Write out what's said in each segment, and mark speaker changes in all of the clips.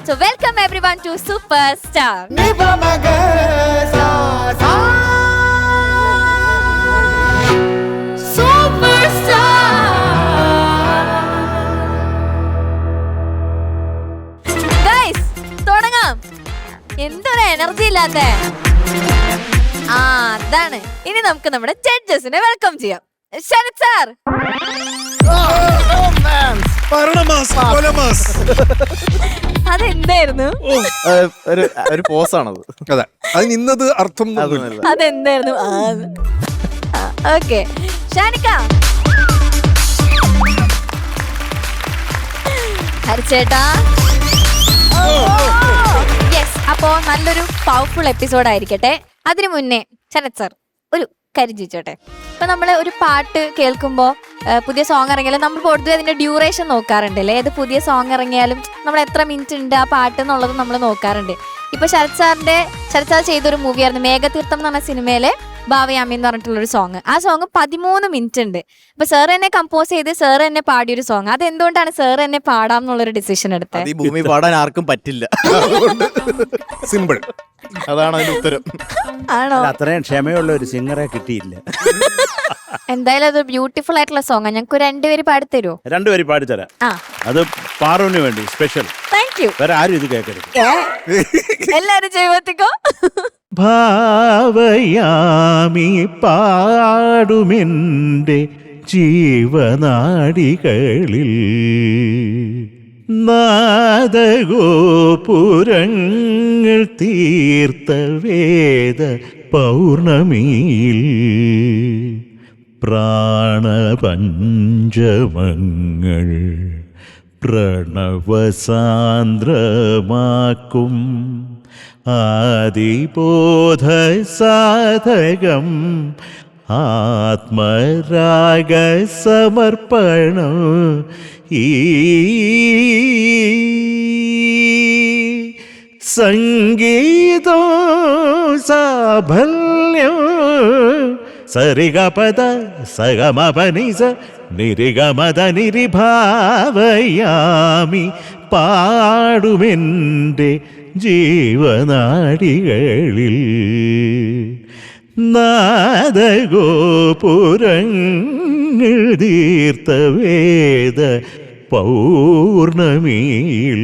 Speaker 1: So welcome everyone to Superstar. Guys, തുടങ്ങാം. എന്തൊരു energy ഇല്ലാത്ത. അതാണ്. ഇനി നമുക്ക് നമ്മുടെ ജഡ്ജസിനെ വെൽക്കം ചെയ്യാം. ശരത് സാർ. അതെന്തായിരുന്നു?
Speaker 2: ഒരു പോസാണത്.
Speaker 3: അതെ, അതിന് ഇന്നത് അർത്ഥം
Speaker 1: അതെന്തായിരുന്നു? ഓക്കെ, ഷാനിക്ക. ഹരിച്ചേട്ടാ. യെസ്, അപ്പോ നല്ലൊരു പവർഫുൾ എപ്പിസോഡ് ആയിരിക്കട്ടെ. അതിനു മുന്നേ ശരത് സാർ ഒരു കാര്യം ചോദിച്ചോട്ടെ. ഇപ്പൊ നമ്മള് ഒരു പാട്ട് കേൾക്കുമ്പോ പുതിയ സോങ് ഇറങ്ങിയാലും നമ്മൾ പൊതുവെ അതിന്റെ ഡ്യൂറേഷൻ നോക്കാറുണ്ടല്ലേ. ഏത് പുതിയ സോങ് ഇറങ്ങിയാലും നമ്മൾ എത്ര മിനിറ്റ് ഉണ്ട് ആ പാട്ട് എന്നുള്ളത് നമ്മൾ നോക്കാറുണ്ട്. ഇപ്പൊ ശരത് സാർ ചെയ്തൊരു മൂവിയായിരുന്നു മേഘതീർത്ഥം എന്ന് പറഞ്ഞ സിനിമയിലെ ഭാവയാമി എന്ന് പറഞ്ഞിട്ടുള്ളൊരു സോങ്. ആ സോങ് 13 മിനിറ്റ് ഉണ്ട്. അപ്പൊ സാർ എന്നെ കമ്പോസ് ചെയ്ത് സാർ എന്നെ പാടിയൊരു സോങ്. അത് എന്തുകൊണ്ടാണ് സാർ എന്നെ പാടാം എന്നുള്ളൊരു ഡിസിഷൻ എടുത്തത്?
Speaker 2: ഈ ഭൂമി പാടാൻ ആർക്കും പറ്റില്ല.
Speaker 3: സിമ്പിൾ,
Speaker 2: അതാണ് അതിന്റെ ഉത്തരം.
Speaker 1: ആണോ?
Speaker 4: അത്രയും ക്ഷമയുള്ള ഒരു സിംഗറെ കിട്ടിയില്ല.
Speaker 1: എന്തായാലും അത് ബ്യൂട്ടിഫുൾ ആയിട്ടുള്ള സോങ്. ഞങ്ങൾക്ക് 2 പേര് പാടിത്തരുമോ?
Speaker 4: 2 പേര് പാടിത്തരാം. അത് പാറുവിന് വേണ്ടി സ്പെഷ്യൽ.
Speaker 1: Thank you.
Speaker 4: വേറെ ആരും ഇത് കേൾക്കരുത്.
Speaker 1: എല്ലാരും ജീവിതത്തിക്കോ.
Speaker 4: ഭാവയാമി പാടുമെൻ്റെ ജീവനാടികളിൽ നാദഗോപുരങ്ങൾ തീർത്ത വേദ പൗർണമിയിൽ പ്രാണപഞ്ചമങ്ങൾ പ്രണവസാന്ദ്രമാക്കും ആദിബോധ സാധകം ആത്മരാഗ സമർപ്പണം ഈ സംഗീതോ സാഫല്യം സരിഗപദ സഗമപനിസ നിരിഗമദ നിരിഭാവയാമി പാടുമെൻ്റെ ജീവനാടികളിൽ നാദഗോപുരങ്ങൾ തീർത്ത വേദ പൗർണമിയിൽ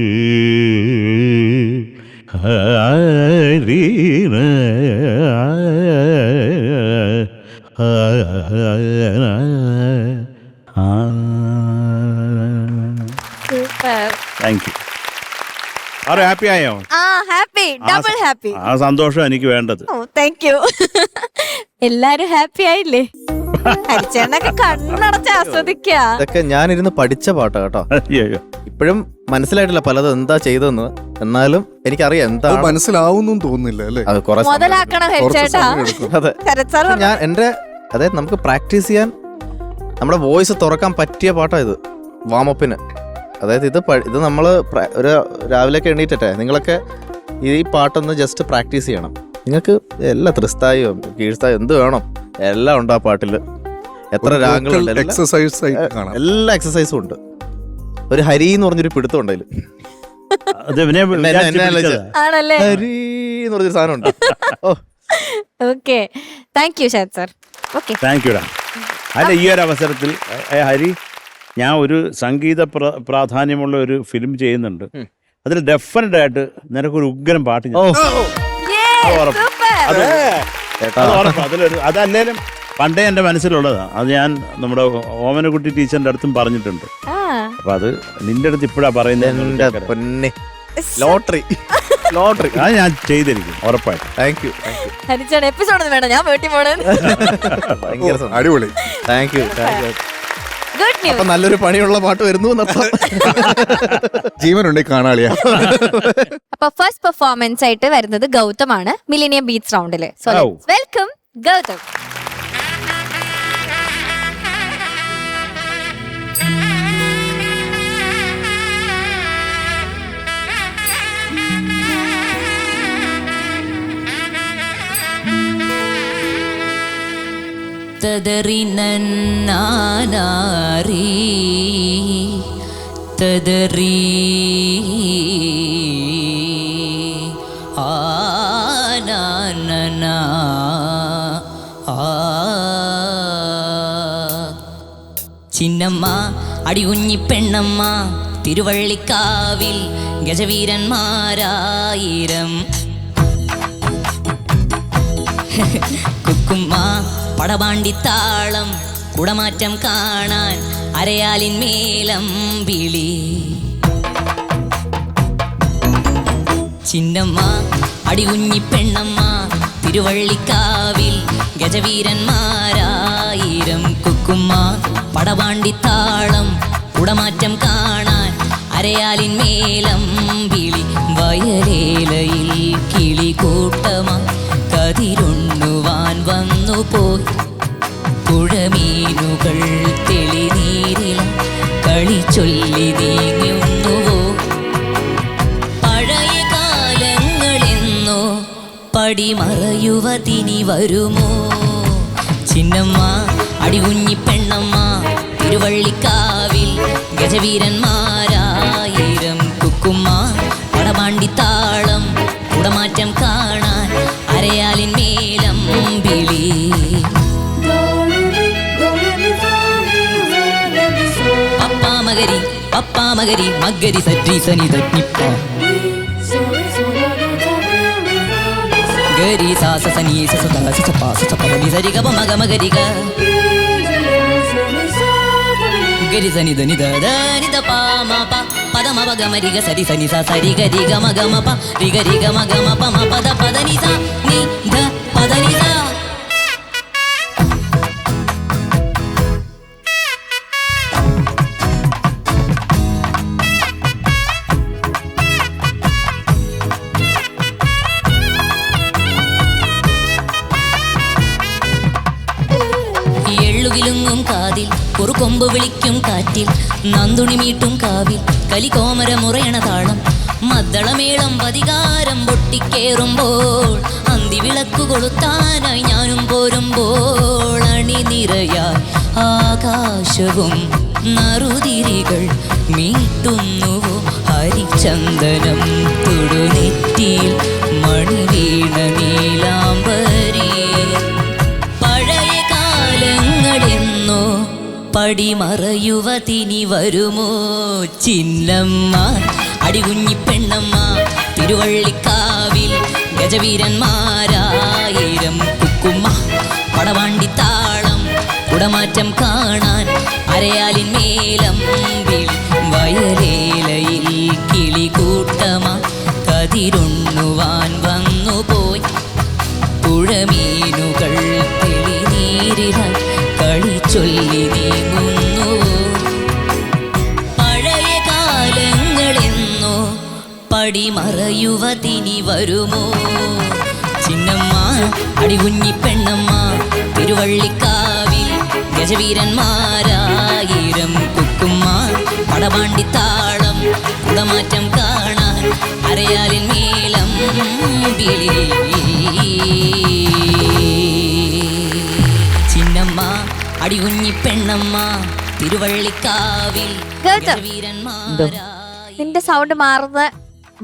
Speaker 4: ഹരിന താങ്ക് യു. ആരോ ഹാപ്പി ആയോ?
Speaker 1: Happy, double happy.
Speaker 4: ആ സന്തോഷം എനിക്ക് വേണ്ടത്.
Speaker 1: Thank you. എല്ലാരും ഹാപ്പി ആയില്ലേ? ഹരിച്ചേട്ടനൊക്കെ കണ്ണടച്ച് ആസ്വദിക്ക.
Speaker 2: ഇതൊക്കെ ഞാനിരുന്ന് പഠിച്ച പാട്ടാ കേട്ടോ.
Speaker 4: അയ്യോ,
Speaker 2: ഇപ്പോഴും മനസ്സിലായിട്ടില്ല പലതും എന്താ ചെയ്തെന്ന്. എന്നാലും എനിക്കറിയാം എന്താ
Speaker 3: മനസ്സിലാവുന്നു തോന്നുന്നില്ല അല്ലേ.
Speaker 2: അത് കുറെ
Speaker 1: മുതലാക്കണം ഹരിച്ചേട്ടാ.
Speaker 2: അതെ, ഞാൻ എന്റെ അതായത് നമുക്ക് പ്രാക്ടീസ് ചെയ്യാൻ നമ്മുടെ വോയിസ് തുറക്കാൻ പറ്റിയ പാട്ടാ ഇത്. വാമപ്പിന് അതായത് ഇത് നമ്മള് ഒരു രാവിലെയൊക്കെ എണീറ്റട്ടെ നിങ്ങളൊക്കെ ഈ പാട്ടൊന്ന് ജസ്റ്റ് പ്രാക്ടീസ് ചെയ്യണം. നിങ്ങൾക്ക് എല്ലാ ത്രിസ്ഥായോ കീഴ്സ്ഥായോ എന്ത് വേണം എല്ലാം ഉണ്ട് ആ പാട്ടില്. എത്ര രാഗങ്ങളുണ്ട്, എല്ലാ എക്സസൈസും ഉണ്ട്. ഒരു ഹരി എന്ന് പറഞ്ഞൊരു പിടുത്തം ഉണ്ട് അതില്. ഹരി എന്ന് പറഞ്ഞൊരു സാധനം ഉണ്ട്.
Speaker 1: Okay, thank you Sarath sir. Okay,
Speaker 4: thank യുടാ. അല്ല, ഈ ഒരു അവസരത്തിൽ ഹരി, ഞാൻ ഒരു സംഗീത പ്രാധാന്യമുള്ള ഒരു ഫിലിം ചെയ്യുന്നുണ്ട്. അതിൽ ഡെഫിനറ്റ് ആയിട്ട് നിനക്കൊരു ഉഗ്രം പാട്ട് അതല്ലേലും പണ്ടേ എൻ്റെ മനസ്സിലുള്ളതാണ്. അത് ഞാൻ നമ്മുടെ ഓമനക്കുട്ടി ടീച്ചറിന്റെ അടുത്തും പറഞ്ഞിട്ടുണ്ട്. അപ്പൊ അത് നിന്റെ അടുത്ത് ഇപ്പഴാ പറയുന്നത്.
Speaker 2: ലോട്ടറി
Speaker 4: അത് ഞാൻ ചെയ്തിരിക്കും ഉറപ്പായിട്ടും.
Speaker 2: Thank you.
Speaker 1: എപ്പിസോഡ് വേണം, ഞാൻ വീട്ടിൽ പോണേ.
Speaker 3: അടിപൊളി,
Speaker 2: താങ്ക് യു.
Speaker 1: Good news.
Speaker 2: അപ്പൊ നല്ലൊരു പണിയുള്ള പാട്ട് വരുന്നു.
Speaker 3: ജീവനുണ്ടെ കാണാളിയാ.
Speaker 1: അപ്പൊ ഫസ്റ്റ് പെർഫോമൻസ് ആയിട്ട് വരുന്നത് ഗൗതമാണ് മില്ലേനിയം ബീറ്റ്സ് റൗണ്ടില്. So welcome Gautham.
Speaker 5: തദറി നന്നാനാരി തദറി ചിന്നമ്മ അടികുഞ്ഞി പെണ്ണമ്മ തിരുവള്ളിക്കാവിൽ ഗജവീരന്മാരായിരം. കുക്കുമ്മ പടപാണ്ടിത്താളം കുടമാറ്റം കാണാൻ അരയാലിൻ മേലം വിളി. ചിന്നമ്മ അടികുഞ്ഞി പെണ്ണമ്മ തിരുവള്ളിക്കാവിൽ ഗജവീരന്മാരായിരം. കുക്കുമ്മ പടപാണ്ടിത്താളം കുടമാറ്റം കാണാൻ അരയാലിൻ മേലം വിളി. വയലേലയിൽ കിളി കൂട്ടമ കതിരുണ്ണുവാൻ വന്നുപോയി. പുഴമീനുകൾ തെളിനീരില കളി ചൊല്ലി നീങ്ങുന്നുവോ. പഴയ കാലങ്ങളെന്നോ പടിമറയുവതിനി വരുമോ. ചിന്നമ്മ അടികുഞ്ഞി പെണ്ണമ്മ തിരുവള്ളിക്കാവിൽ ഗജവീരന്മാരായിരം. കുക്കുമ്മ പടപാണ്ടിത്താളം കുടമാറ്റം കാണാൻ അരയാലിൻ മേലം വിളി. പപ്പാമകരി പപ്പാമകരി മഗരി സരി സനി തന്നിപ്പ ഗരി സാസ സനി സസ സ സ പ സ പ നി സരി ഗ മഗ മഗരി ഗ ഗരി സനി ധനി ധ ധ നി ധ പ മ പ പദ മ പ ഗ മ രി ഗ സരി സനി സ സരി ഗ രി ഗ മ ഗ മ പ രി ഗ രി ഗ മ ഗ മ പ മ പദ പദ നി സ നി ധ പദ നി സ. എള്ളുകിലുങ്ങും കാതിൽ ഒരു കൊമ്പ് വിളിക്കും കാറ്റിൽ നന്ദുണി മീട്ടും കാവിൽ കലികോമര മുറയണ താളം മദ്ദളമേളം പതികാരം പൊട്ടിക്കേറുമ്പോൾ അന്തിവിളക്കു കൊളുത്താനായി ഞാനും പോരുമ്പോൾ അണിനിറയായി ആകാശവും നറുതിരികൾ മീട്ടുന്നുവോ. ഹരിചന്ദനം തുടുനെറ്റിയിൽ മണി വീണ നീലാംബരി. പഴയ കാലങ്ങളെന്നോ പടിമറയുവതിനി വരുമോ. ചിന്നമ്മ അടികുഞ്ഞി പെണ്ണമ്മ തിരുവള്ളിക്കാവിൽ ഗജവീരന്മാരായിരം. കുക്കുമ്മ പടവാണ്ടിത്താളം കുടമാറ്റം കാണാൻ അരയാലിൻ മേലം വിളി. വയലേലയിൽ കിളി കൂട്ടമ കതിരുണ്ണുവാൻ വന്നുപോയി. പുഴമീനുകൾ തെളിനീരില കളി ചൊല്ലി നീങ്ങുന്നു. പഴയ കാലങ്ങളെന്നോ പടിമറയുവതിനി വരുമോ. ചിന്നമ്മ അടികുഞ്ഞി പെണ്ണമ്മ തിരുവള്ളിക്കാവിൽ ഗജവീരന്മാരായിരം. കുക്കുമ്മ പടപാണ്ടിത്താളം കുടമാറ്റം കാണാൻ അരയാലിൻ മേലം വിളി. ചിന്നമ്മ അടികുഞ്ഞി പെണ്ണമ്മ തിരുവള്ളിക്കാവിൽ
Speaker 1: ഗൗതം,
Speaker 5: ഗജവീരന്മാരായി.
Speaker 1: നിന്റെ സൗണ്ട് മാറുന്ന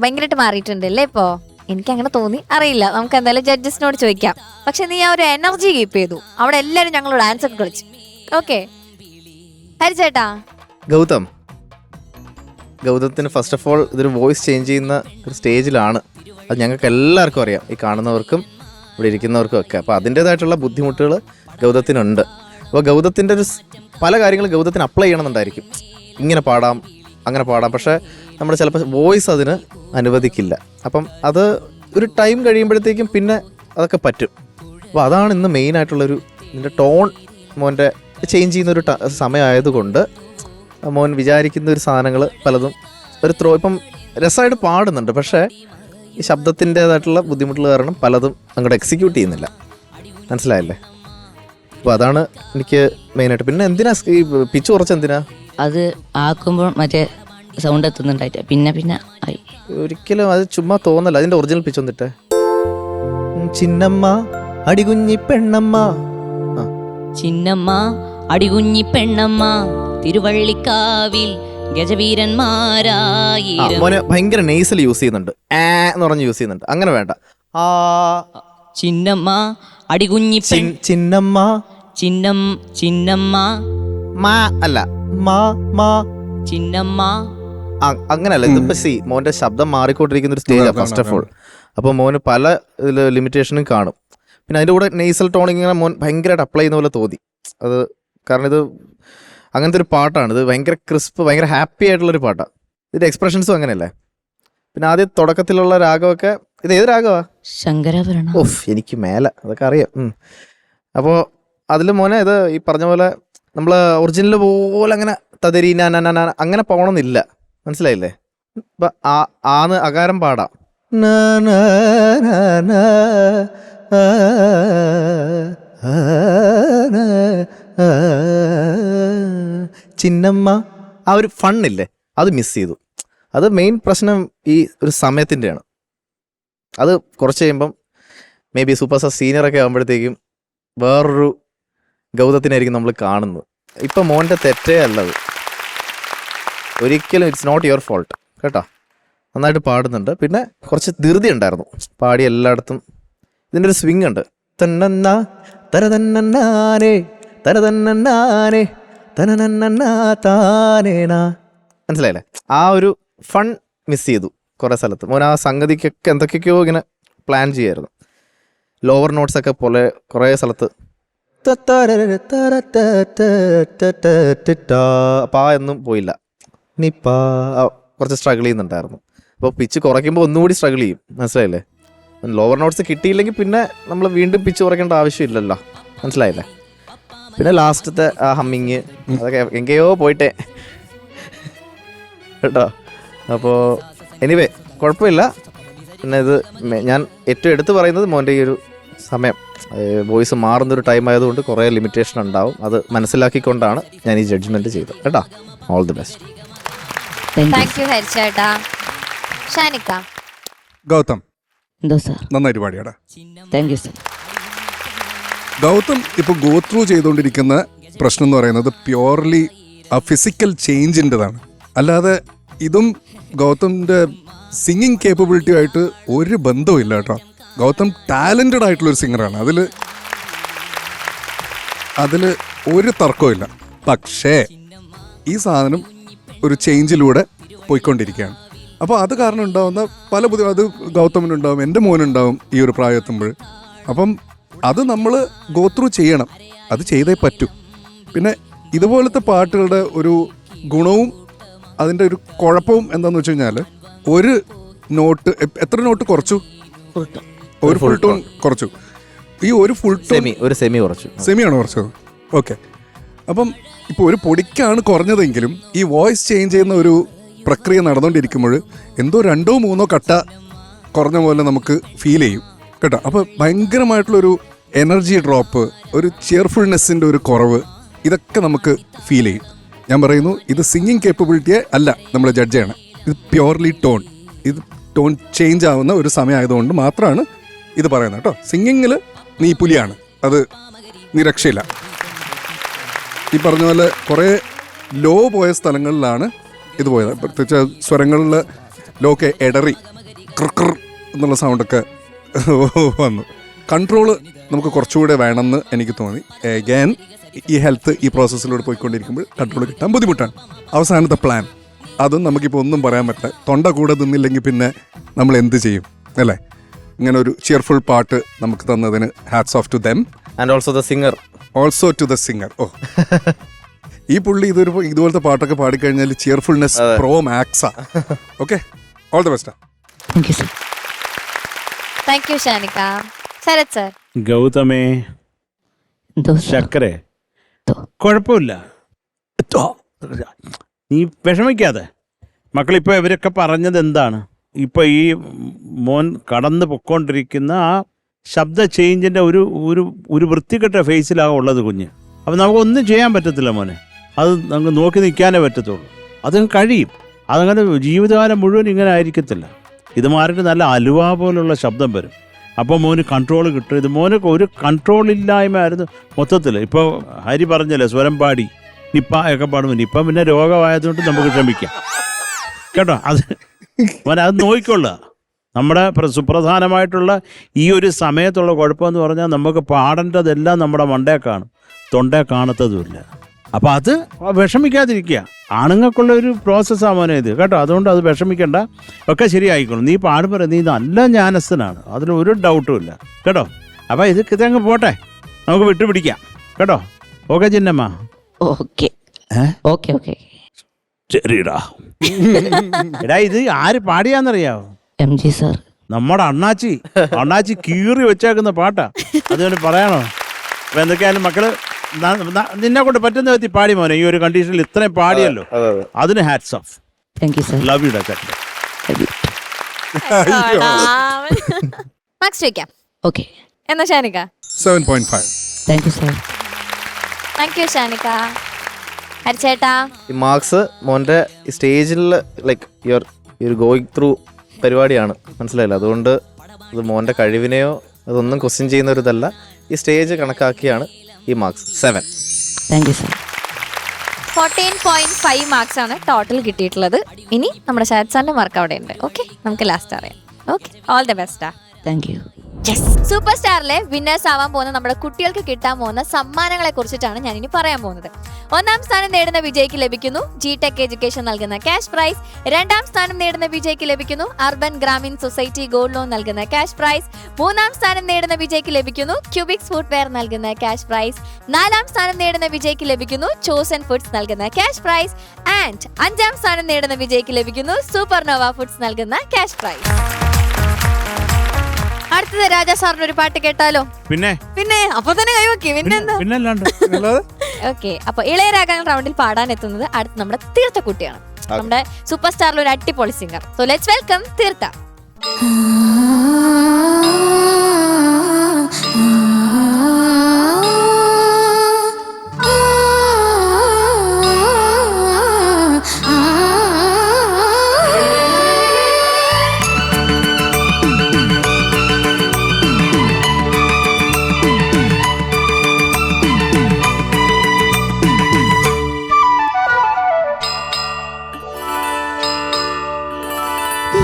Speaker 1: ഭയങ്കരമായിട്ട് മാറിയിട്ടുണ്ട് അല്ലേ ഇപ്പോ? എനിക്ക് അങ്ങനെ തോന്നി, അറിയില്ല. നമുക്ക് എന്തായാലും ജഡ്ജസിനോട് ചോദിക്കാം. പക്ഷെ നീ ആ ഒരു എനർജി കീപ്പ് ചെയ്തു. അവിടെ എല്ലാരും ഞങ്ങളോട് ആൻസർ കളിച്ചു. ഓക്കെ ഹരിച്ചേട്ടാ.
Speaker 2: ഗൗതത്തിന് ഫസ്റ്റ് ഓഫ് ഓൾ ഇതൊരു വോയിസ് ചേഞ്ച് ചെയ്യുന്ന ഒരു സ്റ്റേജിലാണ്. അത് ഞങ്ങൾക്ക് എല്ലാവർക്കും അറിയാം, ഈ കാണുന്നവർക്കും ഇവിടെ ഇരിക്കുന്നവർക്കും ഒക്കെ. അപ്പോൾ അതിൻ്റേതായിട്ടുള്ള ബുദ്ധിമുട്ടുകൾ ഗൗതത്തിനുണ്ട്. അപ്പോൾ ഗൗതത്തിൻ്റെ ഒരു പല കാര്യങ്ങളും ഗൗതത്തിന് അപ്ലൈ ചെയ്യണമെന്നുണ്ടായിരിക്കും. ഇങ്ങനെ പാടാം, അങ്ങനെ പാടാം, പക്ഷേ നമ്മൾ ചിലപ്പോൾ വോയിസ് അതിന് അനുവദിക്കില്ല. അപ്പം അത് ഒരു ടൈം കഴിയുമ്പോഴത്തേക്കും പിന്നെ അതൊക്കെ പറ്റും. അപ്പോൾ അതാണ് ഇന്ന് മെയിനായിട്ടുള്ളൊരു ഇതിൻ്റെ ടോൺ മോൻ്റെ ചേഞ്ച് ചെയ്യുന്നൊരു സമയമായതുകൊണ്ട് മോൻ വിചാരിക്കുന്ന ഒരു സാധനങ്ങൾ പലതും ഒരു ഇപ്പം രസമായിട്ട് പാടുന്നുണ്ട്, പക്ഷേ ഈ ശബ്ദത്തിൻ്റേതായിട്ടുള്ള ബുദ്ധിമുട്ടുകൾ കാരണം പലതും അങ്ങോട്ട് എക്സിക്യൂട്ട് ചെയ്യുന്നില്ല. മനസ്സിലായല്ലേ? അപ്പോൾ അതാണ് എനിക്ക് മെയിനായിട്ട്. പിന്നെ എന്തിനാ ഈ പിച്ച് കുറച്ചെന്തിനാ?
Speaker 5: അത് ആക്കുമ്പോൾ മറ്റേ സൗണ്ട് എത്തുന്നുണ്ടായിട്ട് പിന്നെ ആയി.
Speaker 2: ഒരിക്കലും അത് ചുമ്മാ തോന്നല്ല. അതിൻ്റെ ഒറിജിനൽ പിച്ച് വന്നിട്ട് ചിന്നമ്മ അടികുഞ്ഞി പെണ്ണമ്മ.
Speaker 5: ചിന്നമ്മ അടികുഞ്ഞി പെണ്ണമ്മ തിരുവള്ളിക്കാവിൽ ഗജവീരന്മാരായിരം.
Speaker 2: മോനെ ഭയങ്കര നെയ്സിൽ യൂസ് ചെയ്യുന്നുണ്ട്, എന്ന് പറഞ്ഞ് യൂസ് ചെയ്യുന്നുണ്ട്. അങ്ങനെ വേണ്ട.
Speaker 5: ചിന്നമ്മ അടികുഞ്ഞി
Speaker 2: ചിന്നമ്മ
Speaker 5: ചിന്നമ്മ
Speaker 2: മാ അല്ല, മാ മാ
Speaker 5: ചിന്നമ്മ.
Speaker 2: അങ്ങനെയല്ല. ഇതിപ്പോ മോന്റെ ശബ്ദം മാറിക്കൊണ്ടിരിക്കുന്ന ഒരു സ്റ്റേജാണ് ഫസ്റ്റ് ഓഫ് ഓൾ. അപ്പോൾ മോന് പല ലിമിറ്റേഷനും കാണും. പിന്നെ അതിൻ്റെ കൂടെ നെയ്സൽ ടോണിങ് ഇങ്ങനെ മോൻ ഭയങ്കരമായിട്ട് അപ്ലൈ ചെയ്യുന്ന പോലെ തോന്നി. അത് കാരണം ഇത് അങ്ങനത്തെ ഒരു പാട്ടാണ്. ഇത് ഭയങ്കര ക്രിസ്പ്, ഭയങ്കര ഹാപ്പി ആയിട്ടുള്ളൊരു പാട്ടാണ്. ഇതിൻ്റെ എക്സ്പ്രഷൻസും അങ്ങനെയല്ലേ. പിന്നെ ആദ്യം തുടക്കത്തിലുള്ള രാഗമൊക്കെ, ഇത് ഏത് രാഗമാ?
Speaker 5: ശങ്കരാഭരണ.
Speaker 2: ഓഫ്, എനിക്ക് മേലെ അതൊക്കെ അറിയാം. അപ്പോൾ അതിൽ മോനെ ഇത് ഈ പറഞ്ഞ പോലെ നമ്മൾ ഒറിജിനൽ പോലെ അങ്ങനെ തതരി നാന അങ്ങനെ പോകണമെന്നില്ല, മനസ്സിലായില്ലേ? ഇപ്പം ആന്ന് അകാരം പാടാം. ചിന്നമ്മ ആ ഒരു ഫണ്ണില്ലേ, അത് മിസ് ചെയ്തു. അത് മെയിൻ പ്രശ്നം ഈ ഒരു സമയത്തിൻ്റെയാണ്. അത് കുറച്ച് കഴിയുമ്പം മേ ബി സൂപ്പർ സ്റ്റാർ സീനിയറൊക്കെ ആകുമ്പോഴത്തേക്കും വേറൊരു ഗൗതത്തിനായിരിക്കും നമ്മൾ കാണുന്നത്. ഇപ്പം മോൻ്റെ തെറ്റേ അല്ലത്, ഒരിക്കലും ഇറ്റ്സ് നോട്ട് യുവർ ഫോൾട്ട് കേട്ടോ. നന്നായിട്ട് പാടുന്നുണ്ട്. പിന്നെ കുറച്ച് ധൃതി ഉണ്ടായിരുന്നു പാടി എല്ലായിടത്തും. ഇതിൻ്റെ ഒരു സ്വിങ് ഉണ്ട്. തന്നന്ന തരതന്നാനേ തരതന്നാനേ തനനന്നാ താനേനാ, മനസ്സിലായില്ലേ? ആ ഒരു ഫൺ മിസ് ചെയ്തു കുറേ സ്ഥലത്ത്. മോൻ ആ സംഗതിക്കൊക്കെ എന്തൊക്കെയൊക്കെയോ ഇങ്ങനെ പ്ലാൻ ചെയ്യായിരുന്നു. ലോവർ നോട്ട്സ് ഒക്കെ പോലെ കുറേ സ്ഥലത്ത് പാ എന്നും പോയില്ല. ഇനി പാ കുറച്ച് സ്ട്രഗിൾ ചെയ്യുന്നുണ്ടായിരുന്നു. അപ്പോൾ പിച്ച് കുറയ്ക്കുമ്പോൾ ഒന്നുകൂടി സ്ട്രഗിൾ ചെയ്യും, മനസ്സിലായില്ലേ? ലോവർ നോട്ട്സ് കിട്ടിയില്ലെങ്കിൽ പിന്നെ നമ്മൾ വീണ്ടും പിച്ച് കുറയ്ക്കേണ്ട ആവശ്യമില്ലല്ലോ, മനസ്സിലായില്ലേ? പിന്നെ ലാസ്റ്റത്തെ ആ ഹമ്മിങ് അതൊക്കെ എങ്കേയോ പോയിട്ടേ കേട്ടോ. അപ്പോൾ എനിവേ കുഴപ്പമില്ല. പിന്നെ ഇത് ഞാൻ ഏറ്റവും എടുത്ത് പറയുന്നത് മോൻ്റെ ഈ ഒരു സമയം, വോയിസ് മാറുന്നൊരു ടൈം ആയതുകൊണ്ട് കുറേ ലിമിറ്റേഷൻ ഉണ്ടാവും. അത് മനസ്സിലാക്കിക്കൊണ്ടാണ് ഞാൻ ഈ ജഡ്ജ്മെൻറ്റ് ചെയ്തത് കേട്ടോ. All the best.
Speaker 1: Thank you ഹരിച്ചേട്ടാ. ഷാനിക്ക.
Speaker 3: ഗൗതം
Speaker 5: എന്തോ സാർ?
Speaker 3: നന്നായിട്ട് പാടിയാടാ.
Speaker 5: Thank you sir.
Speaker 3: ഗൗതം ഇപ്പോൾ ഗോ ത്രൂ ചെയ്തുകൊണ്ടിരിക്കുന്ന പ്രശ്നം എന്ന് പറയുന്നത് പ്യോർലി ആ ഫിസിക്കൽ ചേഞ്ചിൻ്റെതാണ്. അല്ലാതെ ഇതും ഗൗതമിൻ്റെ സിംഗിങ് കേപ്പബിലിറ്റിയുമായിട്ട് ഒരു ബന്ധവും ഇല്ല കേട്ടോ. ഗൗതം ടാലൻറ്റഡ് ആയിട്ടുള്ളൊരു സിംഗറാണ്, അതിൽ ഒരു തർക്കവും. പക്ഷേ ഈ സാധനം ഒരു ചേഞ്ചിലൂടെ പോയിക്കൊണ്ടിരിക്കുകയാണ്. അപ്പോൾ അത് കാരണം ഉണ്ടാകുന്ന പല പുതിയ, അത് ഗൗതമിനുണ്ടാവും, എൻ്റെ മോനുണ്ടാവും ഈ ഒരു പ്രായമെത്തുമ്പോൾ. അപ്പം അത് നമ്മൾ ഗോ ത്രൂ ചെയ്യണം, അത് ചെയ്തേ പറ്റൂ. പിന്നെ ഇതുപോലത്തെ പാട്ടുകളുടെ ഒരു ഗുണവും അതിൻ്റെ ഒരു കുഴപ്പവും എന്താണെന്ന് വെച്ച് കഴിഞ്ഞാൽ, ഒരു നോട്ട്, എത്ര നോട്ട് കുറച്ചു? ഒരു ഫുൾ ടോൺ കുറച്ചു. ഈ ഒരു ഫുൾ ടോൺ
Speaker 2: ഒരു സെമി കുറച്ചു,
Speaker 3: സെമിയാണ് കുറച്ചത്. ഓക്കെ. അപ്പം ഇപ്പോൾ ഒരു പൊടിക്കാണ് കുറഞ്ഞതെങ്കിലും ഈ വോയിസ് ചേഞ്ച് ചെയ്യുന്ന ഒരു പ്രക്രിയ നടന്നുകൊണ്ടിരിക്കുമ്പോൾ എന്തോ 2-3 കട്ട കുറഞ്ഞ പോലെ നമുക്ക് ഫീൽ ചെയ്യും കേട്ടോ. അപ്പോൾ ഭയങ്കരമായിട്ടുള്ളൊരു എനർജി ഡ്രോപ്പ്, ഒരു ചിയർഫുൾനെസ്സിൻ്റെ ഒരു കുറവ്, ഇതൊക്കെ നമുക്ക് ഫീൽ ചെയ്യും. ഞാൻ പറയുന്നു, ഇത് സിംഗിങ് കേപ്പബിലിറ്റിയെ അല്ല നമ്മൾ ജഡ്ജ് ചെയ്യണം. ഇത് പ്യോർലി ടോൺ. ഇത് ടോൺ ചേഞ്ച് ആവുന്ന ഒരു സമയമായതുകൊണ്ട് മാത്രമാണ് ഇത് പറയുന്നത് കേട്ടോ. സിംഗിങ്ങിൽ നീ പുലിയാണ്, അത് നീ രക്ഷയില്ല. ഈ പറഞ്ഞ പോലെ കുറേ ലോ പോയ സ്ഥലങ്ങളിലാണ് ഇത് പോയത്. പ്രത്യേകിച്ച് സ്വരങ്ങളിൽ ലോ ഒക്കെ ഇടറി ക്രിക്കർ എന്നുള്ള സൗണ്ടൊക്കെ വന്നു. കൺട്രോള് നമുക്ക് കുറച്ചുകൂടെ വേണമെന്ന് എനിക്ക് തോന്നി. അഗൈൻ ഈ ഹെൽത്ത് ഈ പ്രോസസ്സിലൂടെ പോയിക്കൊണ്ടിരിക്കുമ്പോൾ കൺട്രോൾ കിട്ടാൻ ബുദ്ധിമുട്ടാണ്. അവസാനത്തെ പ്ലാൻ അതും നമുക്കിപ്പോൾ ഒന്നും പറയാൻ പറ്റില്ല. തൊണ്ട കൂടെ നിന്നില്ലെങ്കിൽ പിന്നെ നമ്മൾ എന്ത് ചെയ്യും അല്ലേ? ഇങ്ങനെ ഒരു ചിയർഫുൾ പാട്ട് നമുക്ക് തന്നതിന് hats off to them
Speaker 2: and also the singer.
Speaker 3: Also to the singer. ഓ, ഈ പുള്ളി ഇതുപോലത്തെ പാട്ടൊക്കെ പാടിക്കഴിഞ്ഞാൽ ചിയർഫുൾനെസ് പ്രോ മാക്സാ. Okay, all the best.
Speaker 5: Thank you sir.
Speaker 1: Thank you ഷാനിക്ക. ശരത് സർ.
Speaker 4: ഗൗതമേ,
Speaker 5: എന്തോ സാർ?
Speaker 4: ചക്കരെ കുഴപ്പമില്ല, നീ വിഷമിക്കാതെ. മക്കളിപ്പോൾ ഇവരൊക്കെ പറഞ്ഞത് എന്താണ്? ഇപ്പോൾ ഈ മോൻ കടന്നു പൊക്കോണ്ടിരിക്കുന്ന ആ ശബ്ദ ചേഞ്ചിൻ്റെ ഒരു വൃത്തികെട്ട ഫേസിലാകും ഉള്ളത് കുഞ്ഞ്. അപ്പം നമുക്കൊന്നും ചെയ്യാൻ പറ്റത്തില്ല മോനെ. അത് നമുക്ക് നോക്കി നിൽക്കാനേ പറ്റത്തുള്ളൂ. അതങ്ങ് കഴിയും. അതങ്ങനെ ജീവിതകാലം മുഴുവൻ ഇങ്ങനെ ആയിരിക്കത്തില്ല. ഇത് മാറിയിട്ട് നല്ല അലുവ പോലുള്ള ശബ്ദം വരും. അപ്പോൾ മോന് കൺട്രോൾ കിട്ടും. ഇത് മോന് ഒരു കൺട്രോൾ ഇല്ലായ്മ ആയിരുന്നു മൊത്തത്തിൽ. ഇപ്പോൾ ഹരി പറഞ്ഞല്ലേ സ്വരം പാടി നിപ്പ ഒക്കെ പാടുമ്പോൾ നിപ്പ പിന്നെ രോഗമായതുകൊണ്ട് നമുക്ക് ക്ഷമിക്കാം കേട്ടോ. അത് മോനെ അത് നോക്കിക്കൊള്ളുക. നമ്മുടെ സുപ്രധാനമായിട്ടുള്ള ഈ ഒരു സമയത്തുള്ള കുഴപ്പമെന്ന് പറഞ്ഞാൽ നമുക്ക് പാടേണ്ടതെല്ലാം നമ്മുടെ മണ്ടേ കാണും, തൊണ്ടേ കാണത്തതുമില്ല. അപ്പോൾ അത് വിഷമിക്കാതിരിക്കുക. ആണുങ്ങൾക്കുള്ള ഒരു പ്രോസസ്സാണ് മോനെ ഇത് കേട്ടോ. അതുകൊണ്ട് അത് വിഷമിക്കണ്ട, ഒക്കെ ശരിയായിക്കോളും. നീ പാടുമ്പോൾ നീ നല്ല ജ്ഞാനസ്ഥനാണ്, അതിലൊരു ഡൗട്ടും ഇല്ല കേട്ടോ. അപ്പോൾ ഇതങ്ങ് പോട്ടെ, നമുക്ക് വിട്ടുപിടിക്കാം കേട്ടോ. Okay Chinnamma?
Speaker 5: Okay okay okay.
Speaker 4: ശരിടാ. എടാ ഇത് ആര് പാടിയാന്നറിയാവോ?
Speaker 5: MG sir.
Speaker 4: നമ്മുടെ അണ്ണാച്ചി കീറി വെച്ചേക്കുന്ന പാട്ടാ. അതുകൊണ്ട് പറയണോ? അപ്പൊ എന്തൊക്കെയായാലും മക്കള് നിന്നെ കൊണ്ട് പറ്റുന്ന വിധത്തിൽ പാടി മോനെ. ഈ ഒരു കണ്ടീഷനിൽ ഇത്രയും പാടിയല്ലോ, അതിന് hats off.
Speaker 5: Thank you sir.
Speaker 4: Love you ഡാ ചക്ക.
Speaker 1: മാർക്സ് ചോദിക്കാം.
Speaker 5: ഓക്കെ.
Speaker 1: എന്നാ ഷാനിക?
Speaker 3: 7.5.
Speaker 5: Thank you sir.
Speaker 1: Thank you ഷാനിക. ഹരിച്ചേട്ടാ?
Speaker 2: ഈ മാർക്സ് മോൻ്റെ ഈ സ്റ്റേജിൽ ലൈക്ക് യുവർ ഗോയിങ് ത്രൂ പരിപാടിയാണ്, മനസ്സിലായില്ല. അതുകൊണ്ട് ഇത് മോൻ്റെ കഴിവിനെയോ അതൊന്നും ക്വസ്റ്റ്യൻ ചെയ്യുന്ന ഒരു ഇതല്ല. ഈ സ്റ്റേജ് കണക്കാക്കിയാണ് ഈ marks 7.
Speaker 5: Thank you sir.
Speaker 1: 14.5 marks ആണ് ടോട്ടൽ കിട്ടിയിട്ടുള്ളത്. ഇനി നമ്മുടെ ഷാദ് സാറിന്റെ മാർക്ക് അവിടെ ഉണ്ട്. ഓക്കെ, നമുക്ക് ലാസ്റ്റ് അറിയാം. Okay, all the best.
Speaker 5: Thank you.
Speaker 1: Super സ്റ്റാറിലെ വിന്നേഴ്സ് ആവാൻ പോകുന്ന നമ്മുടെ കുട്ടികൾക്ക് കിട്ടാൻ പോകുന്ന സമ്മാനങ്ങളെ കുറിച്ചിട്ടാണ് ഞാൻ ഇനി പറയാൻ പോകുന്നത്. 1ാം സ്ഥാനം നേടുന്ന വിജയ്ക്ക് ലഭിക്കുന്നു GTech എഡ്യൂക്കേഷൻ നൽകുന്ന ക്യാഷ് പ്രൈസ്. 2ാം സ്ഥാനം നേടുന്ന വിജയ്ക്ക് ലഭിക്കുന്നു urban Grameen society gold loan നൽകുന്ന ക്യാഷ് പ്രൈസ്. 3ാം സ്ഥാനം നേടുന്ന വിജയ്ക്ക് ലഭിക്കുന്നു ക്യൂബിക്സ് ഫുട്വെയർ നൽകുന്ന ക്യാഷ് പ്രൈസ്. 4ാം സ്ഥാനം നേടുന്ന വിജയ്ക്ക് ലഭിക്കുന്നു ചോസൻ ഫുഡ്സ് നൽകുന്ന ക്യാഷ് പ്രൈസ്. ആൻഡ് 5ാം സ്ഥാനം നേടുന്ന വിജയ്ക്ക് ലഭിക്കുന്നു സൂപ്പർനോവ ഫുഡ്സ് നൽകുന്ന ക്യാഷ് പ്രൈസ്. അടുത്തത് രാജാ സാറിന് ഒരു പാട്ട് കേട്ടാലോ?
Speaker 4: പിന്നെ
Speaker 1: അപ്പൊ തന്നെ കൈവക്കി.
Speaker 4: പിന്നല്ലാണ്ട്.
Speaker 1: ഓക്കെ, അപ്പൊ ഇളയരാഗങ്ങൾ റൗണ്ടിൽ പാടാൻ എത്തുന്നത് അടുത്ത് നമ്മുടെ തീർത്ത കുട്ടിയാണ്. നമ്മുടെ സൂപ്പർ സ്റ്റാറിൽ ഒരു അടിപൊളി സിംഗർ. സോ ലെറ്റ്സ് വെൽക്കം തീർത്ത.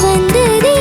Speaker 6: வந்ததே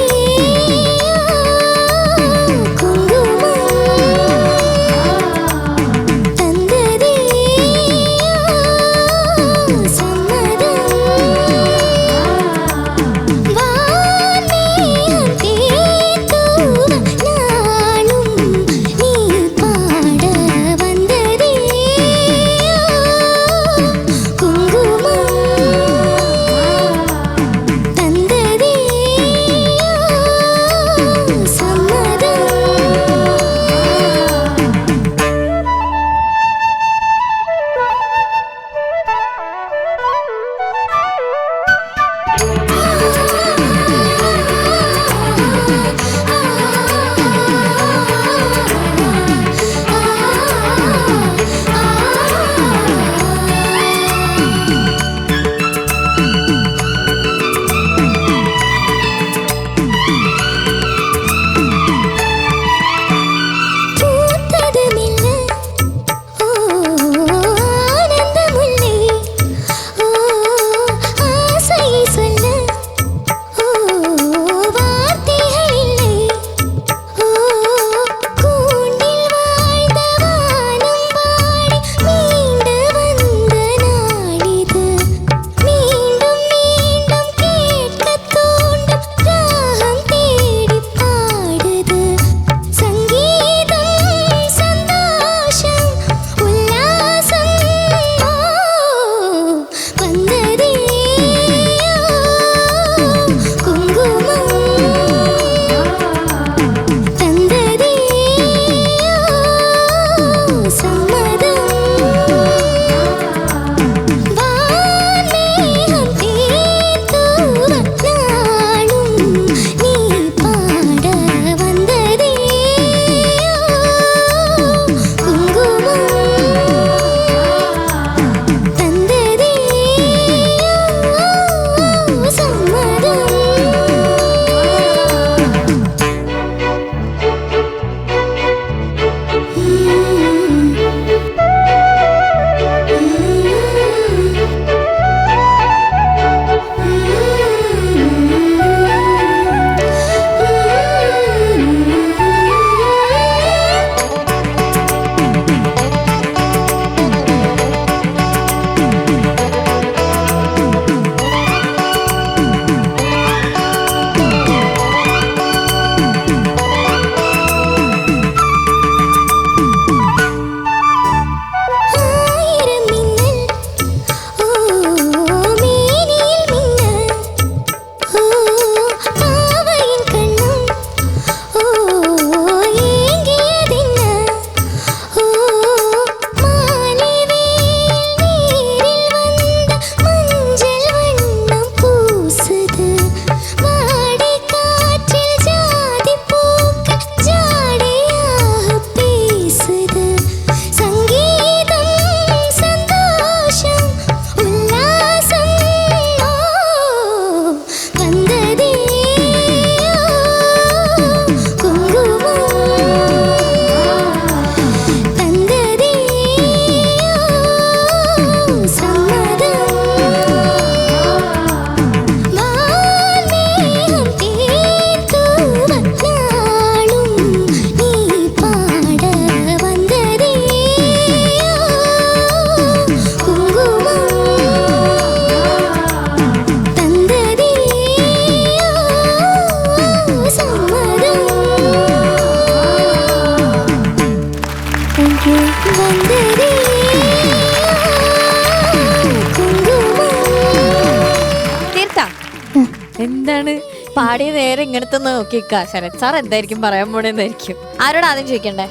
Speaker 1: എന്താണ് പാടിയ നേരെ ഇങ്ങനത്തെ നോക്കിക്ക ശരത് സാർ എന്തായിരിക്കും പറയാൻ പോണെന്നായിരിക്കും. ആരോട് ആദ്യം ചോദിക്കണ്ടേ?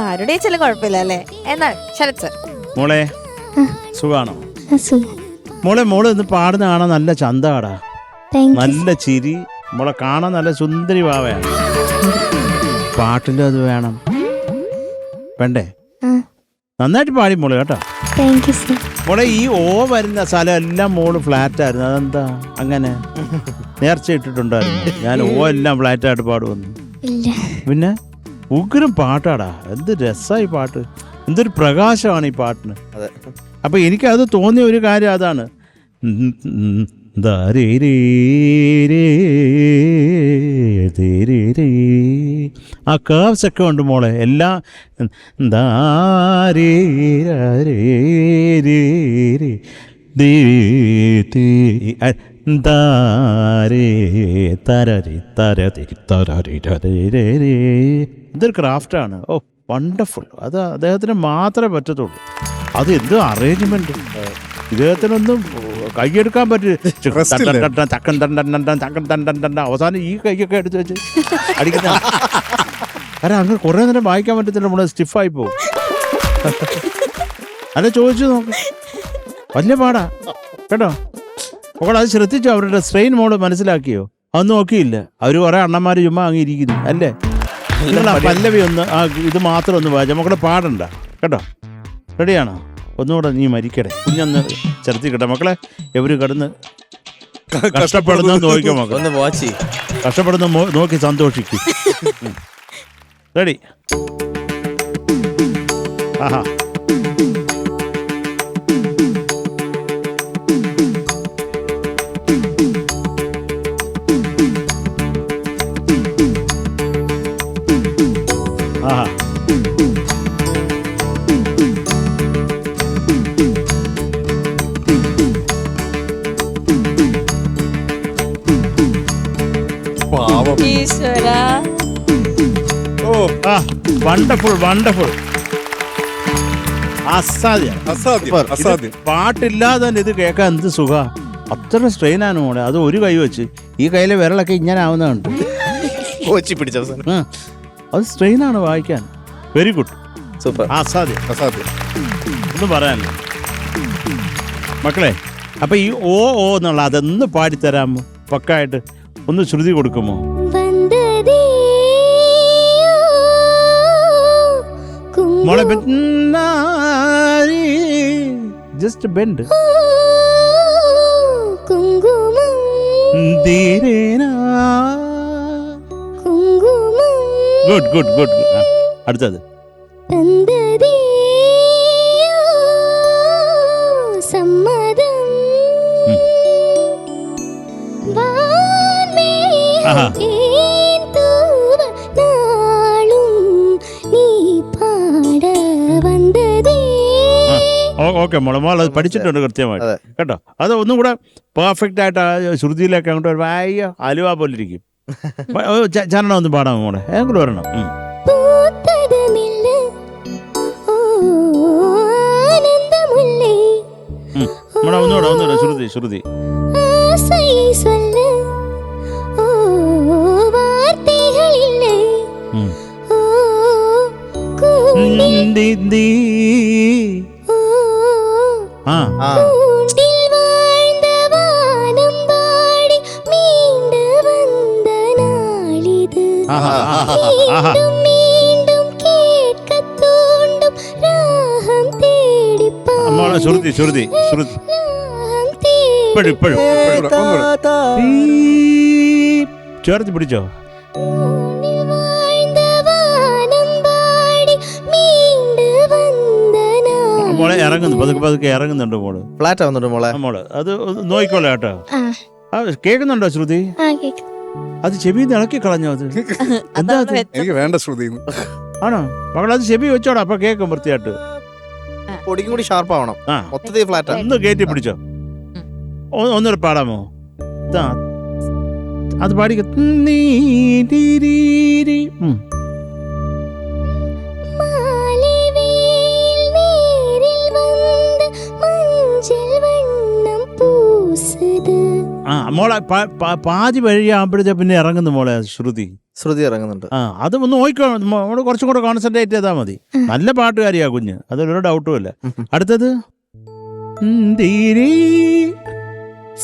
Speaker 1: ആരോട് ചോദിച്ചാലും കുഴപ്പമില്ല അല്ലേ? എന്നാ ശരത് സാർ.
Speaker 4: മോളെ സുഖാണോ മോളെ? മോള് ഇന്ന് പാടുന്ന കാണാൻ നല്ല ചന്താടാ, നല്ല ചിരി, മോളെ കാണാൻ നല്ല സുന്ദരി ഭാവയാണ്. പാട്ടിലും അത് വേണം വേണ്ടേ? നന്നായിട്ട് പാടി മോള് കേട്ടോ. മോളെ ഈ ഓ വരുന്ന സ്ഥലം എല്ലാം മോള് ഫ്ലാറ്റ് ആയിരുന്നു, അതെന്താ അങ്ങനെ? നേർച്ച ഇട്ടിട്ടുണ്ടായിരുന്നു ഞാൻ ഓ എല്ലാം ഫ്ലാറ്റ് ആയിട്ട് പാടുവന്നു. പിന്നെ ഉഗ്രം പാട്ടാടാ, എന്ത് രസമായി പാട്ട്, എന്തൊരു പ്രകാശമാണ് ഈ പാട്ടിന്. അപ്പൊ എനിക്കത് തോന്നിയ ഒരു കാര്യം അതാണ്. ആ കേവ്സ് ഒക്കെ ഉണ്ട് മോളെ, എല്ലാം ഇതൊരു ക്രാഫ്റ്റാണ്. ഓ വണ്ടർഫുൾ. അത് അദ്ദേഹത്തിന് മാത്രമേ പറ്റത്തുള്ളൂ. അത് എന്ത് അറേഞ്ച്മെന്റ്, ഇദ്ദേഹത്തിനൊന്നും കൈയെടുക്കാൻ പറ്റും. അവസാനം ഈ കൈയൊക്കെ എടുത്ത് വെച്ച് അടിക്കുന്ന, കാരണം അങ്ങനെ കുറെ നേരം വായിക്കാൻ പറ്റത്തില്ല, നമ്മള് സ്റ്റിഫായി പോകും. അല്ല ചോദിച്ചു നോക്ക്, വലിയ പാടാ കേട്ടോ. അപ്പോൾ അത് ശ്രദ്ധിച്ചോ? അവരുടെ സ്ട്രെയിൻ മോള് മനസ്സിലാക്കിയോ? അതൊന്നും നോക്കിയില്ല. അവര് കുറെ അണ്ണന്മാര് ചുമ്മാ അങ്ങിരിക്കുന്നു അല്ലേ? പല്ലവി ഒന്ന് ഇത് മാത്രം ഒന്ന് വായിച്ച മക്കളെ പാടണ്ട കേട്ടോ. റെഡിയാണോ? ഒന്നുകൂടെ നീ മരിക്കട്ടെ, കുഞ്ഞൊന്ന് ചെറുത്തിക്കട്ടെ മക്കളെ. എവര് കിടന്ന് കഷ്ടപ്പെടുന്ന നോക്കിക്കോ മക്കളെ,
Speaker 2: ഒന്ന് വാച്ച്
Speaker 4: കഷ്ടപ്പെടുന്ന നോക്കി സന്തോഷിക്കും. റെഡി? ആഹാ. ആഹാ. Wonderful wonderful. അസാധ്യം. പാട്ടില്ലാതെ തന്നെ ഇത് കേൾക്കാൻ എന്ത് സുഖ. അത്ര സ്ട്രെയിനാണ് മോളെ. അത് ഒരു കൈ വെച്ച് ഈ കയ്യിലെ വിരലൊക്കെ ഇങ്ങനെ ആവുന്നുണ്ട്. അത് സ്ട്രെയിനാണ് വായിക്കാൻ. Very good,
Speaker 2: super.
Speaker 4: അസാധ്യം ഒന്നും പറയാനില്ല മക്കളെ. അപ്പൊ ഈ ഓ ഓ എന്നുള്ള അതൊന്ന് പാടിത്തരാമോ പക്കായിട്ട്? ഒന്ന് ശ്രുതി കൊടുക്കുമോ? മോളെ just bend. Good good good. അടുത്തത് ഓക്കെ മോളെ, മോൾ അത് പഠിച്ചിട്ടുണ്ട് കൃത്യമായിട്ട് കേട്ടോ. അത് ഒന്നും കൂടെ പെർഫെക്റ്റ് ആയിട്ട് ആ ശ്രുതിയിലേക്ക് അങ്ങോട്ട് വരുമ്പോ അയ്യോ അലുവ പോലെ ഇരിക്കും. ചരണം ഒന്ന് പാടാമോ മോളെ? ഏതെങ്കിലും ഒരെണ്ണം. മോളെ ഒന്നുകൂടെ ശ്രുതി ശ്രുതി. മോളെ ശ്രുതി ശ്രുതി ശ്രുതി. ഇപ്പോഴും ചേർത്ത് പിടിച്ചോ? മോളെ ഇറങ്ങുന്നു, പതുക്കെ പതുക്കെ ഇറങ്ങുന്നുണ്ട് മോള്.
Speaker 2: ഫ്ലാറ്റ് ആവുന്നുണ്ട് മോളെ.
Speaker 4: മോള് അത് നോയിക്കോളെ കേട്ടോ. കേൾക്കുന്നുണ്ടോ ശ്രുതി? അത് ചെവി ഇളക്കി കളഞ്ഞോ? അത് എന്താ?
Speaker 3: എനിക്ക് വേണ്ട ശ്രുതി.
Speaker 4: ആണോ മകളെ? അത് ചെവി വെച്ചോടാ, അപ്പൊ കേൾക്കും വൃത്തിയായിട്ട്.
Speaker 2: പൊടിക്കും കൂടി ഷാർപ്പ് ആവണം. മൊത്തത്തിൽ ഫ്ലാറ്റ്.
Speaker 4: ഒന്ന് കയറ്റി പിടിച്ചോ. ഒന്നുകൂടെ പാടാമോ? അത് പാടിക്ക. മോളെ പാതി വഴിയാകുമ്പോഴത്തേ പിന്നെ ഇറങ്ങുന്നു മോളെ ശ്രുതി.
Speaker 2: ശ്രുതി ഇറങ്ങുന്നുണ്ട്.
Speaker 4: അത് ഒന്ന് നോക്കിക്കോ, മോള് കുറച്ചും കൂടെ കോൺസെൻട്രേറ്റ് ചെയ്താൽ മതി. നല്ല പാട്ടുകാരിയാ കുഞ്ഞ്, അതൊരു ഡൗട്ടും ഇല്ല. അടുത്തത്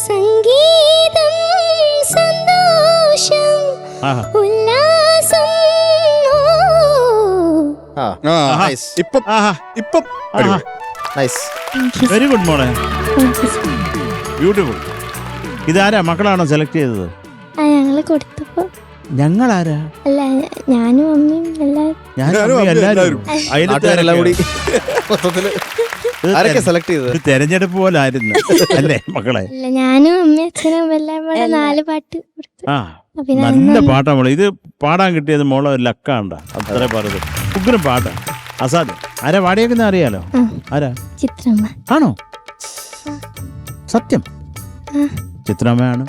Speaker 6: സംഗീതം സന്തോഷം ഉല്ലാസം.
Speaker 3: ഇപ്പം
Speaker 2: നൈസ്.
Speaker 4: വെരി ഗുഡ് മോളെ, ബ്യൂട്ടിഫുൾ. ഇതാരാ മക്കളാണോ സെലക്ട് ചെയ്തത്?
Speaker 6: ഞങ്ങള് കൊടുത്തപ്പോ
Speaker 4: ഞങ്ങളാരാ?
Speaker 6: അല്ല, ഞാനും അമ്മയും
Speaker 4: എല്ലാരും
Speaker 2: നാട്ടുകാരെല്ലാം കൂടി മൊത്തത്തില് ആരൊക്കെ സെലക്ട് ചെയ്തത്?
Speaker 4: ഒരു തെരഞ്ഞെടുപ്പ് പോലെ ആയിരുന്നു അല്ലേ മക്കളെ?
Speaker 6: അല്ല, ഞാനും അമ്മയും അച്ഛനും എല്ലാം കൂടെ 4 പാട്ട് കൊടുത്തു.
Speaker 4: നല്ല പാട്ടാ മോളെ. ഇത് പാടാൻ കിട്ടിയത് മോളെ ലക്കാണ്ട, അത്രേ പറഞ്ഞത്. ഉഗ്രം പാട്ടാ, അസാധ്യം. ആരാ പാടിയേക്കുന്ന അറിയാലോ? ആരാ?
Speaker 6: ചിത്രമ്മ.
Speaker 4: ആണോ? സത്യം? ചിത്രമ്മയാണ്.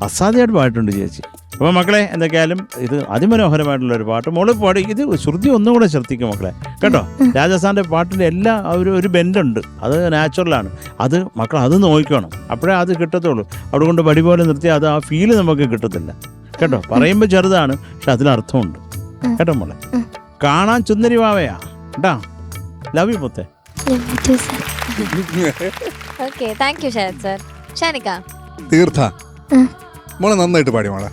Speaker 4: അസാധ്യമായിട്ട് പാട്ടുണ്ട് ചേച്ചി. അപ്പൊ മക്കളെ, എന്തൊക്കെയാലും ഇത് അതിമനോഹരമായിട്ടുള്ള ഒരു പാട്ട് മോള് പാടി. ഇത് ശ്രുതി ഒന്നും കൂടെ ശ്രദ്ധിക്കും മക്കളെ, കേട്ടോ. രാജസ്ഥാന്റെ പാട്ടിന്റെ എല്ലാ ഒരു ബെൻഡുണ്ട്, അത് നാച്ചുറലാണ്. അത് മക്കൾ അത് നോക്കണം, അപ്പോഴേ അത് കിട്ടത്തുള്ളൂ. അവിടെ കൊണ്ട് പടി പോലെ നിർത്തി അത് ആ ഫീല് നമുക്ക് കിട്ടത്തില്ല, കേട്ടോ. പറയുമ്പോൾ ചെറുതാണ്, പക്ഷെ അതിലർത്ഥമുണ്ട്, കേട്ടോ മോളെ. കാണാൻ ചുന്ദരി വാവയാ കേട്ടാ. ലവ് യു മുത്തേ.
Speaker 1: Okay, thank you Sarath sir. ഷാനിക്ക.
Speaker 3: തീർത്ഥ മോളെ നന്നായിട്ട് പാടി മോളെ.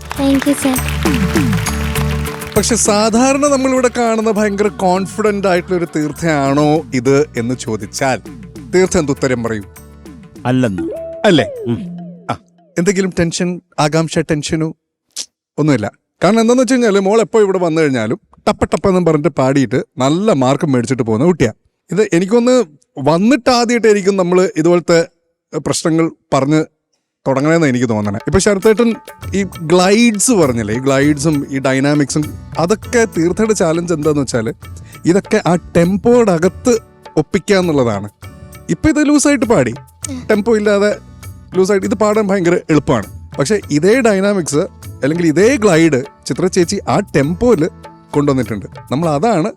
Speaker 3: പക്ഷെ സാധാരണ നമ്മളിവിടെ കാണുന്ന ഭയങ്കര കോൺഫിഡന്റ് ആയിട്ടുള്ള ഒരു തീർത്ഥയാണോ ഇത് എന്ന് ചോദിച്ചാൽ തീർത്ഥ എന്ത് ഉത്തരം പറയും?
Speaker 4: അല്ലെന്ന്.
Speaker 3: അല്ലേ? എന്തെങ്കിലും ടെൻഷൻ, ആകാംക്ഷ, ടെൻഷനോ ഒന്നുമില്ല. കാരണം എന്താന്ന് വെച്ച് കഴിഞ്ഞാൽ മോൾ എപ്പോ ഇവിടെ വന്നു കഴിഞ്ഞാലും ടപ്പെന്നും പറഞ്ഞിട്ട് പാടിയിട്ട് നല്ല മാർക്ക് മേടിച്ചിട്ട് പോകുന്ന കുട്ടിയാ. ഇത് എനിക്കൊന്ന് വന്നിട്ട് ആദ്യമായിട്ടായിരിക്കും നമ്മൾ ഇതുപോലത്തെ പ്രശ്നങ്ങൾ പറഞ്ഞ് തുടങ്ങണമെന്ന് എനിക്ക് തോന്നണേ. ഇപ്പൊ ശരത്തേട്ടൻ ഈ ഗ്ലൈഡ്സ് പറഞ്ഞില്ലേ, ഈ ഗ്ലൈഡ്സും ഈ ഡൈനാമിക്സും, അതൊക്കെ തീർത്ഥയുടെ ചാലഞ്ച് എന്താന്ന് വെച്ചാൽ ഇതൊക്കെ ആ ടെമ്പോയുടെ അകത്ത് ഒപ്പിക്കുക എന്നുള്ളതാണ്. ഇപ്പൊ ഇത് ലൂസായിട്ട് പാടി, ടെമ്പോ ഇല്ലാതെ ലൂസായിട്ട് ഇത് പാടാൻ ഭയങ്കര എളുപ്പമാണ്. പക്ഷെ ഇതേ ഡൈനാമിക്സ് അല്ലെങ്കിൽ ഇതേ ഗ്ലൈഡ് ചിത്ര ചേച്ചി ആ ടെമ്പോയിൽ കൊണ്ടുവന്നിട്ടുണ്ട്. നമ്മൾ അതാണ്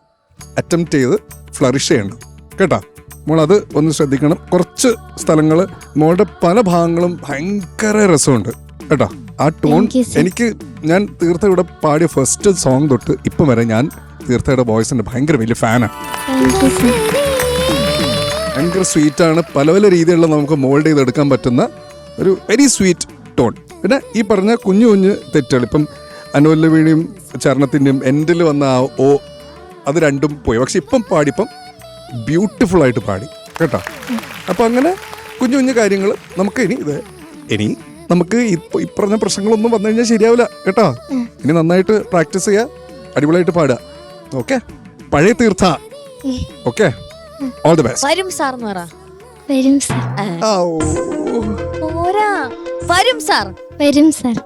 Speaker 3: അറ്റംപ്റ്റ് ചെയ്ത് ഫ്ലറിഷ് ചെയ്യേണ്ടത്, കേട്ടോ. മോൾ അത് ഒന്ന് ശ്രദ്ധിക്കണം. കുറച്ച് സ്ഥലങ്ങൾ മോളുടെ പല ഭാഗങ്ങളും ഭയങ്കര രസമുണ്ട്, കേട്ടോ. ആ ടോൺ എനിക്ക്, ഞാൻ തീർത്ഥ ഇവിടെ പാടിയ ഫസ്റ്റ് സോങ് തൊട്ട് ഇപ്പം വരെ ഞാൻ തീർത്ഥയുടെ വോയിസിന്റെ ഭയങ്കര വലിയ ഫാനാണ്. ഭയങ്കര സ്വീറ്റാണ്. പല പല രീതിയിലുള്ള നമുക്ക് മോൾഡ് ചെയ്തെടുക്കാൻ പറ്റുന്ന ഒരു വെരി സ്വീറ്റ് ടോൺ. പിന്നെ ഈ പറഞ്ഞ കുഞ്ഞു കുഞ്ഞു തെറ്റുകൾ, ഇപ്പം അനുവലിന്റെ വീണിയും ചരണത്തിൻ്റെയും എൻഡിൽ വന്ന ആ ഓ, അത് രണ്ടും പോയി. പക്ഷെ ഇപ്പം പാടിപ്പം ബ്യൂട്ടിഫുൾ ആയിട്ട് പാടി, കേട്ടോ. അപ്പം അങ്ങനെ കുഞ്ഞു കുഞ്ഞു കാര്യങ്ങൾ നമുക്ക് ഇനി നമുക്ക് ഈ പറഞ്ഞ പ്രശ്നങ്ങളൊന്നും വന്നു കഴിഞ്ഞാൽ ശരിയാവില്ല, കേട്ടോ. ഇനി നന്നായിട്ട് പ്രാക്ടീസ് ചെയ്യുക, അടിപൊളിയായിട്ട് പാടുക. ഓക്കെ, പഴയ Theertha. Okay, all the best.
Speaker 1: വരും സാർ എന്ന് പറ.
Speaker 6: വരും സാർ.
Speaker 1: വരും സാർ.
Speaker 6: വരും സാർ.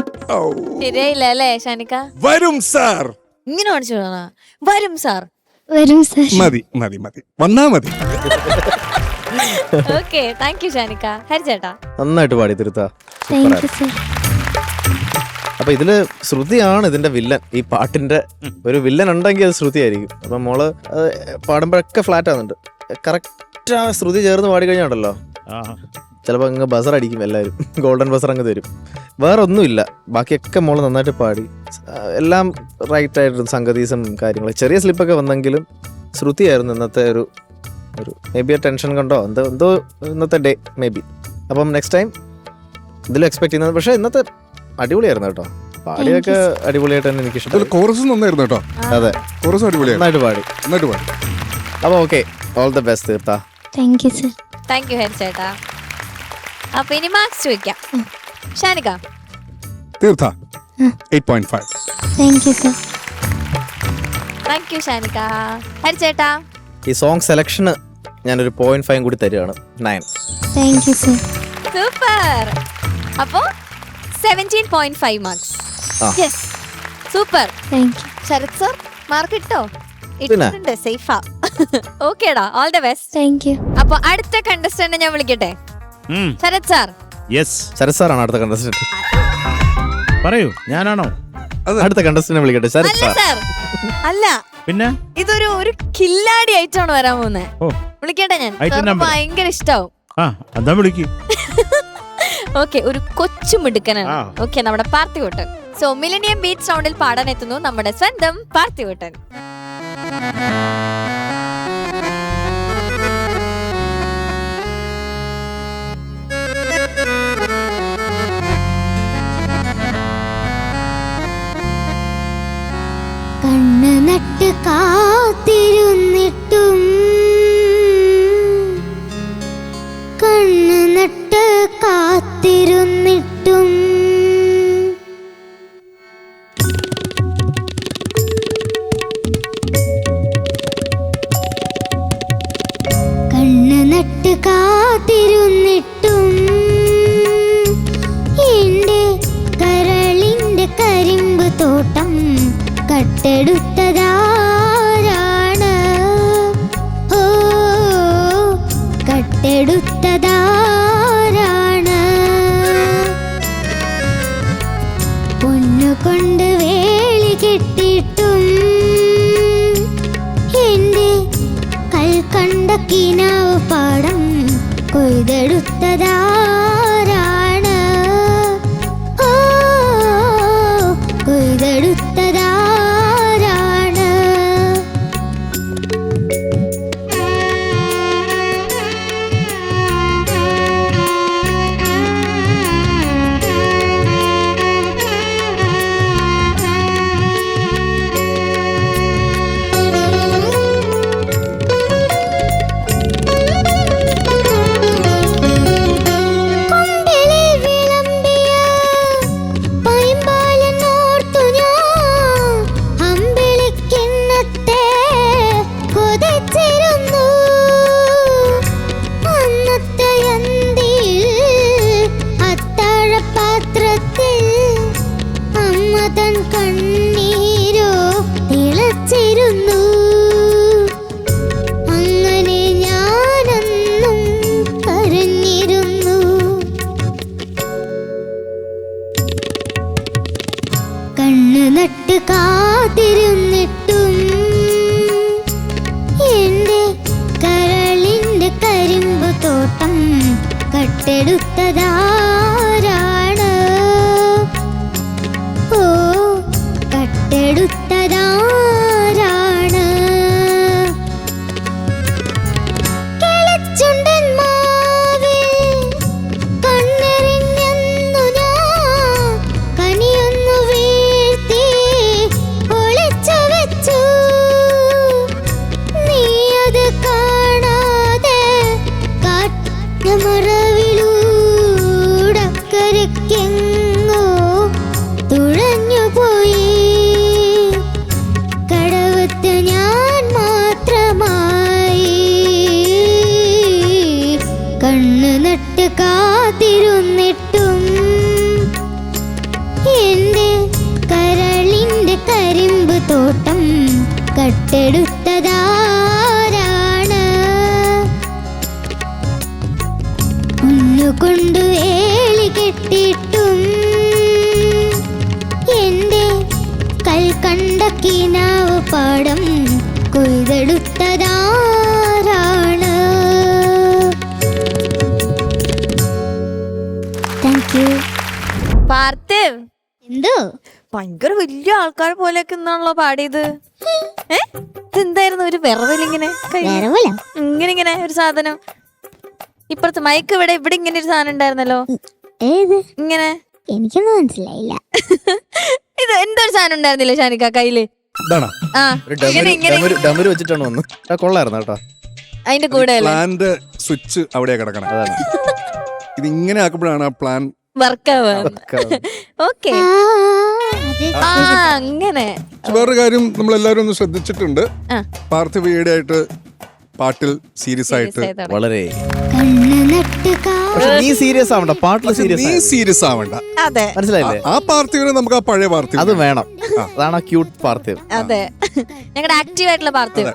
Speaker 1: ശരിയായില്ല അല്ലേ ഷാനിക്ക?
Speaker 3: വരും സാർ.
Speaker 1: ഇങ്ങനെ കാണിച്ചു വരും സാർ.
Speaker 6: വരും സാർ.
Speaker 3: മതി മതി മതി, വന്നാ മതി.
Speaker 1: ഓക്കെ, താങ്ക് യു ഷാനിക്ക. ഹരിചേട്ടാ.
Speaker 2: നന്നായിട്ട് പാടി തീർത്ഥ.
Speaker 6: Thank you sir.
Speaker 2: അപ്പൊ ഇതില് ശ്രുതിയാണ് ഇതിന്റെ വില്ലൻ. ഈ പാട്ടിന്റെ ഒരു വില്ലൻ ഉണ്ടെങ്കിൽ അത് ശ്രുതി ആയിരിക്കും. അപ്പൊ മോള് പാടുമ്പോഴൊക്കെ ഫ്ലാറ്റ് ആവുന്നുണ്ട്. കറക്റ്റ് ആ ശ്രുതി ചേർന്ന് പാടി കഴിഞ്ഞാണ്ടല്ലോ ചിലപ്പോൾ അങ്ങ് ബസർ അടിക്കും എല്ലാവരും. ഗോൾഡൻ ബസർ അങ്ങ് തരും. വേറെ ഒന്നുമില്ല, ബാക്കിയൊക്കെ മോള് നന്നായിട്ട് പാടി. എല്ലാം റൈറ്റ് ആയിട്ട് സംഗതീസും കാര്യങ്ങൾ ചെറിയ സ്ലിപ്പൊക്കെ വന്നെങ്കിലും ശ്രുതിയായിരുന്നു ഇന്നത്തെ ഒരു മേ ബി ടെൻഷൻ കൊണ്ടോ എന്തോ ഇന്നത്തെ ഡേ മേ ബി. അപ്പം നെക്സ്റ്റ് ടൈം ഇതിലും എക്സ്പെക്ട് ചെയ്യുന്നത്. പക്ഷേ ഇന്നത്തെ അടിപൊളിയായിരുന്നു കേട്ടോ. പാടിയൊക്കെ അടിപൊളിയായിട്ട് തന്നെ എനിക്ക് ഇഷ്ടം.
Speaker 3: കോറസ് നന്നായിരുന്നു കേട്ടോ.
Speaker 2: അതെ,
Speaker 3: കോറസ് അടിപൊളിയായി,
Speaker 2: നന്നായിട്ട് പാടി. അപ്പോൾ okay, all the best Theertha.
Speaker 6: Thank you sir.
Speaker 1: Thank you ഹരിചേട്ടാ. അപ്പൊ ഇനി മാർക്സ് ചോദിക്കാം. ഷാനിക.
Speaker 3: Theertha 8.5.
Speaker 6: Thank you sir.
Speaker 1: Thank you ഷാനിക. ഹരിചേട്ടാ.
Speaker 2: ഈ സോങ് സെലക്ഷന് ഞാനൊരു 0.5 കൂടി തരികയാണ്. 9.
Speaker 6: Thank you sir.
Speaker 1: സൂപ്പർ. അപ്പോ 17.5 marks. Yes, super.
Speaker 6: Thank you.
Speaker 1: Sarath sir mark ഇട്ടോ?
Speaker 2: പിന്നെ?
Speaker 1: ഇട്ടുണ്ട്, സേഫാ. ഓക്കേടാ, all the best.
Speaker 6: Thank you.
Speaker 1: അപ്പൊ അടുത്ത കണ്ടസ്റ്റന്റ് ഞാൻ വിളിക്കട്ടെ. ശരത് സാർ.
Speaker 4: യെസ്,
Speaker 2: ശരത് സാറാണ് അടുത്ത കണ്ടസ്റ്റന്റ്.
Speaker 4: പറയൂ, ഞാനാണോ
Speaker 2: അടുത്ത കണ്ടസ്റ്റന്റ് വിളിക്കട്ടെ? ശരത്
Speaker 1: അല്ല
Speaker 2: സാർ.
Speaker 1: സാർ, അല്ല.
Speaker 4: പിന്നെ
Speaker 1: ഒരു കില്ലാടി ഐറ്റാണ് വരാൻ പോകുന്നത്.
Speaker 4: ഓ,
Speaker 1: വിളിക്കട്ടെ ഞാൻ.
Speaker 4: Item
Speaker 1: സാറിന്
Speaker 4: number.
Speaker 1: ഭയങ്കര ഇഷ്ടാവും.
Speaker 4: ആ എന്താ വിളിക്ക്.
Speaker 1: ഓക്കെ, ഒരു കൊച്ചു മിടുക്കനാണ്.
Speaker 4: ആ.
Speaker 1: ഓക്കെ, നമ്മുടെ പാർത്ഥിവട്ടൻ. സോ മില്ലേനിയം ബീറ്റ് സൗണ്ടിൽ പാടാൻ എത്തുന്നു നമ്മുടെ സ്വന്തം പാർത്ഥിവട്ടൻ.
Speaker 6: കണ്ണ് നട്ട് കാത്തിരുന്നിട്ടും കണ്ണ് നട്ട് കാത്തിരുന്നിട്ടും കണ്ണ് നട്ട് കാത്തിരുന്നിട്ടും എന്റെ കരളിന്റെ കരിമ്പ് തോട്ടം കട്ടെടുത്തതാരാണ്? ഓ, കട്ടെടുത്തതാരാണ്? പൊന്നുകൊണ്ട് വേളി കെട്ടിട്ടും എന്റെ കൽക്കണ്ട കിനാവ് പാടം കൊയ്തെടുത്തതാരാണ്? ഓ, കൊയ്തെടുത്തതാരാണ്? കണ്ണീരോ തിളച്ചിരുന്നു. അങ്ങനെ ഞാനെന്നും കരഞ്ഞിരുന്നു. കണ്ണ് നട്ട് കാത്തിരുന്നിട്ടും എന്റെ കരളിന്റെ കരിമ്പ് തോട്ടം കട്ടെടുത്തതാരാണ്? ഓ, കട്ടെടുത്തതാരാണ്? കിളച്ചുണ്ടൻ മാവിൽ കണ്ണെറിഞ്ഞെന്നു ഞാൻ കനിയൊന്നു വീഴ്ത്തി ഒളിച്ചു വെച്ചു. നീ അത് കാണാതെ കാട്ടുമറവിലൂടക്കരയ്ക്കെങ്ങോ തുഴഞ്ഞുപോയി. കടവത്ത് ഞാൻ മാത്രമായി. കണ്ണ് നട്ട് കാത്തിരുന്നിട്ടും എന്റെ കരളിന്റെ കരിമ്പ് തോട്ടം കട്ടെടുത്തതാരാണ്? ഒന്നുകൊണ്ട് വേളി കെട്ടിട്ടും എന്റെ കൽക്കണ്ട കിനാവ് പാടം കൊയ്തെടുത്തതാരാണ്? Thank you.
Speaker 1: പാർത്ഥിവ്,
Speaker 6: എന്തോ
Speaker 1: ഭയങ്കര വലിയ ആൾക്കാർ പോലെയൊക്കെ ഇന്നാണല്ലോ പാടിയത്. ഇതെന്തായിരുന്നു ഒരു വിറവലിങ്ങനെ
Speaker 6: വേറെ പോലെ
Speaker 1: ഇങ്ങനെ ഇങ്ങനെ ഒരു സാധനം? ഇപ്പുറത്ത് മൈക്ക് ഇവിടെ ഇങ്ങനെ ഒരു സാധനം ഉണ്ടായിരുന്നല്ലോ.
Speaker 6: ഏത്?
Speaker 1: ഇങ്ങനെ
Speaker 6: എനിക്കൊന്നും മനസ്സിലായില്ല.
Speaker 1: ഇത് എന്തൊരു സാധനം ഉണ്ടായിരുന്നില്ല ഷാനിക്ക കയ്യില്?
Speaker 3: ഇതാണോ
Speaker 1: ആ,
Speaker 2: ഒരു
Speaker 1: ഇങ്ങനെ ഇങ്ങനെ
Speaker 2: ഡമര് വെച്ചിട്ടാണ് വന്ന്. കൊള്ളായിരുന്നു കേട്ടോ.
Speaker 1: അതിന്റെ കൂടെ അല്ലേ
Speaker 3: പ്ലാന്റെ സ്വിച്ച് അവിടെയാ കിടക്കണം.
Speaker 2: അതാണ്.
Speaker 3: ഇത് ഇങ്ങനെ ആക്കുമ്പോഴാണ് ആ പ്ലാൻ
Speaker 1: വർക്കാവ്. ഓക്കെ,
Speaker 6: ആ, അത്
Speaker 1: ആ അങ്ങനെ.
Speaker 3: വേറൊരു കാര്യം നമ്മളെല്ലാവരും ഒന്ന് ശ്രദ്ധിച്ചിട്ടുണ്ട്.
Speaker 1: ആ.
Speaker 3: പാർത്ഥിവ് ഈയിടെയായിട്ട് പാട്ടിൽ സീരിയസ് ആയിട്ട്
Speaker 2: വളരെ.
Speaker 6: കണ്ണ് നട്ട്
Speaker 2: പക്ഷെ നീ സീരിയസ് ആവണ്ട, പാട്ടിൽ സീരിയസ്
Speaker 3: നീ സീരിയസ് ആവണ്ട.
Speaker 1: അതെ
Speaker 2: മനസ്സിലായില്ലേ?
Speaker 3: ആ പാർത്ഥിവിനെ നമുക്ക് ആ പഴയ പാർത്ഥിവ്
Speaker 2: അത് വേണം. അതാണ് ക്യൂട്ട് പാർത്ഥിവ്.
Speaker 1: അതെ, ഞങ്ങളുടെ ആക്റ്റീവ് ആയിട്ടുള്ള പാർത്ഥിവ്.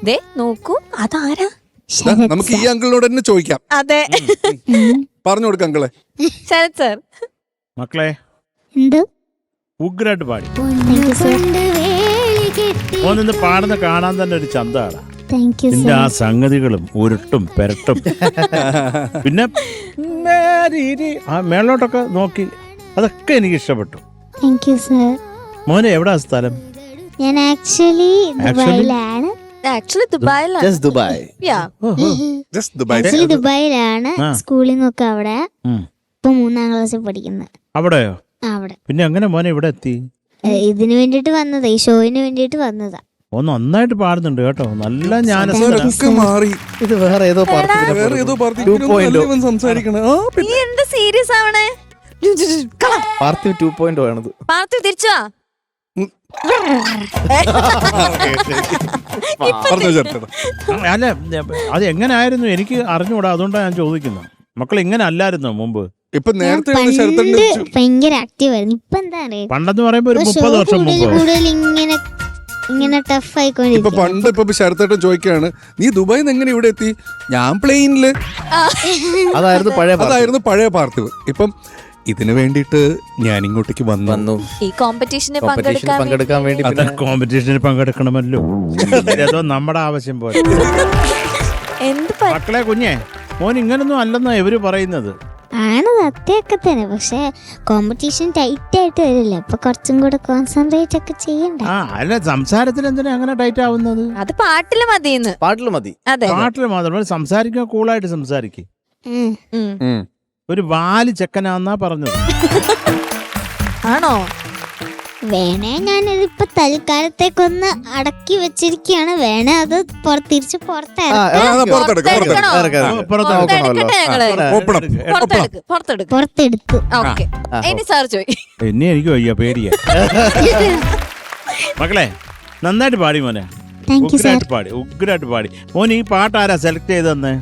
Speaker 1: ദേ നോക്കൂ, അതാരാ?
Speaker 3: ദാ, നമുക്ക് ഈ അങ്കിളിനോട് തന്നെ ചോദിക്കാം.
Speaker 1: അതെ,
Speaker 3: പറഞ്ഞു കൊടുക്ക അങ്കിളെ.
Speaker 1: ശരത് സർ.
Speaker 4: മക്കളെ
Speaker 6: എന്ത്?
Speaker 4: ഉഗ്രായിട്ട് പാടി.
Speaker 6: കൊണ്ട് വേളി കെട്ടി.
Speaker 4: ഓനിന്ന് പാടുന്ന കാണാൻ തന്നെ ഒരു ചന്തമാണ്.
Speaker 6: താങ്ക് യു
Speaker 4: നിന്റെ ആ സംഗതികളും ഉരുട്ടും പെരട്ടും പിന്നെ ആ മേളോട്ടൊക്കെ നോക്കി അതൊക്കെ എനിക്ക് ഇഷ്ടപ്പെട്ടു.
Speaker 6: Thank you sir.
Speaker 4: മോനെ എവിടാ സ്ഥലം?
Speaker 6: ഞാൻ ആക്ച്വലി ദുബായിലാണ്.
Speaker 1: ആക്ച്വലി ദുബായിലാണ്.
Speaker 2: Just Dubai.
Speaker 1: Yeah.
Speaker 3: Just Dubai.
Speaker 6: Actually ദുബായിലാണ്.
Speaker 4: ആ.
Speaker 6: സ്കൂളിംഗ് ഒക്കെ അവിടെ.
Speaker 4: ഉം.
Speaker 6: ഇപ്പൊ 3-ാം ക്ലാസ്സിൽ പഠിക്കുന്നത്
Speaker 4: അവിടെയോ?
Speaker 6: അവിടെ.
Speaker 4: പിന്നെ എങ്ങനെ മോനെ ഇവിടെ എത്തി?
Speaker 6: ഇതിനു വേണ്ടിട്ട് വന്നതാ, ഈ ഷോയിന് വേണ്ടിട്ട് വന്നതാ.
Speaker 4: ഓ നന്നായിട്ട് പാടുന്നുണ്ട് കേട്ടോ, നല്ല
Speaker 3: ഒക്കെ മാറി.
Speaker 2: ഇത് വേറെ ഏതോ
Speaker 3: വേറെ ഏതോ പാർട്ടി സംസാരിക്കണേ. ആ,
Speaker 1: നീ എന്ത് സീരിയസ് ആവണേ?
Speaker 2: പാർത്ഥിവ് 2.0 ആണത്.
Speaker 1: പാർത്തു തിരിച്ചു വാ.
Speaker 3: പറഞ്ഞോ ചേർത്തേട്ടാ.
Speaker 4: അല്ല അത് എങ്ങനായിരുന്നു എനിക്ക് അറിഞ്ഞുകൂടാ, അതുകൊണ്ടാണ് ഞാൻ ചോദിക്കുന്നത്. മക്കൾ ഇങ്ങനെ അല്ലായിരുന്നോ മുമ്പ്?
Speaker 3: ഇപ്പൊ നേരത്തെ
Speaker 6: പണ്ട് ഭയങ്കര ആക്റ്റീവ് ആയിരുന്നു. ഇപ്പൊ എന്താ അറിയാം,
Speaker 4: പണ്ടെന്ന് പറയുമ്പോ ഒരു 30 വർഷം മുമ്പ്.
Speaker 6: കൂടുതൽ ഇങ്ങനെ ടഫ്
Speaker 3: ഇപ്പൊ
Speaker 6: ആയിക്കൊണ്ടിരിക്കും.
Speaker 3: പണ്ട് ഇപ്പൊ ശരത്തേട്ടൻ ചോദിക്കാണ്, നീ ദുബായിൽ നിന്ന് എങ്ങനെ ഇവിടെ എത്തി? ഞാൻ പ്ലെയിനില്.
Speaker 2: അതായിരുന്നു
Speaker 3: പഴയ പാർത്ഥിവ്. ഇപ്പം ഇതിനു വേണ്ടിട്ട് ഞാൻ ഇങ്ങോട്ടേക്ക് വന്നു.
Speaker 1: ഈ കോമ്പറ്റീഷന്
Speaker 2: പങ്കെടുക്കാൻ വേണ്ടി
Speaker 4: അത് കോമ്പറ്റീഷനിൽ പങ്കെടുക്കണമല്ലോ, അതോ നമ്മുടെ ആവശ്യം പോലെ.
Speaker 1: എന്ത്
Speaker 4: മക്കളെ കുഞ്ഞെ, മോൻ ഇങ്ങനൊന്നും അല്ലെന്നാ ഇവര് പറയുന്നത്.
Speaker 6: ആണ് സത്യമൊക്കെ തന്നെ, പക്ഷെ കോമ്പറ്റീഷൻ ടൈറ്റ് ആയിട്ട് വരില്ല, അപ്പൊ കുറച്ചും കൂടെ കോൺസെൻട്രേറ്റ് ഒക്കെ ചെയ്യണ്ട.
Speaker 4: ആ അല്ല, സംസാരത്തിൽ എന്തിനാ അങ്ങനെ ടൈറ്റ് ആവുന്നത്?
Speaker 1: അത് പാട്ടില് മതിയെന്ന്.
Speaker 2: പാട്ടില് മതി.
Speaker 1: അതെ,
Speaker 4: പാട്ടിൽ മാത്രമല്ല, സംസാരിക്കാൻ കൂളായിട്ട് സംസാരിക്കും.
Speaker 6: ഉം.
Speaker 4: ഒരു വാല് ചെക്കനാന്നാ പറഞ്ഞത്.
Speaker 1: ആണോ?
Speaker 6: വേണേ ഞാനിതിപ്പോ തൽക്കാലത്തേക്കൊന്ന് അടക്കി വെച്ചിരിക്കുകയാണ്. വേണേ അത് തിരിച്ച് പുറത്തെടുത്ത്
Speaker 1: ഓക്കെ. ഇനി സാർ ചോയ്.
Speaker 4: എന്നെ എനിക്ക് വയ്യ, പേടിയാ. മക്കളെ നന്നായിട്ട് പാടി മോനെ,
Speaker 6: താങ്ക് യു സാർ.
Speaker 4: ഉഗ്രായിട്ട് പാടി. മോൻ ഈ പാട്ട് ആരാ സെലക്ട് ചെയ്തെന്ന്?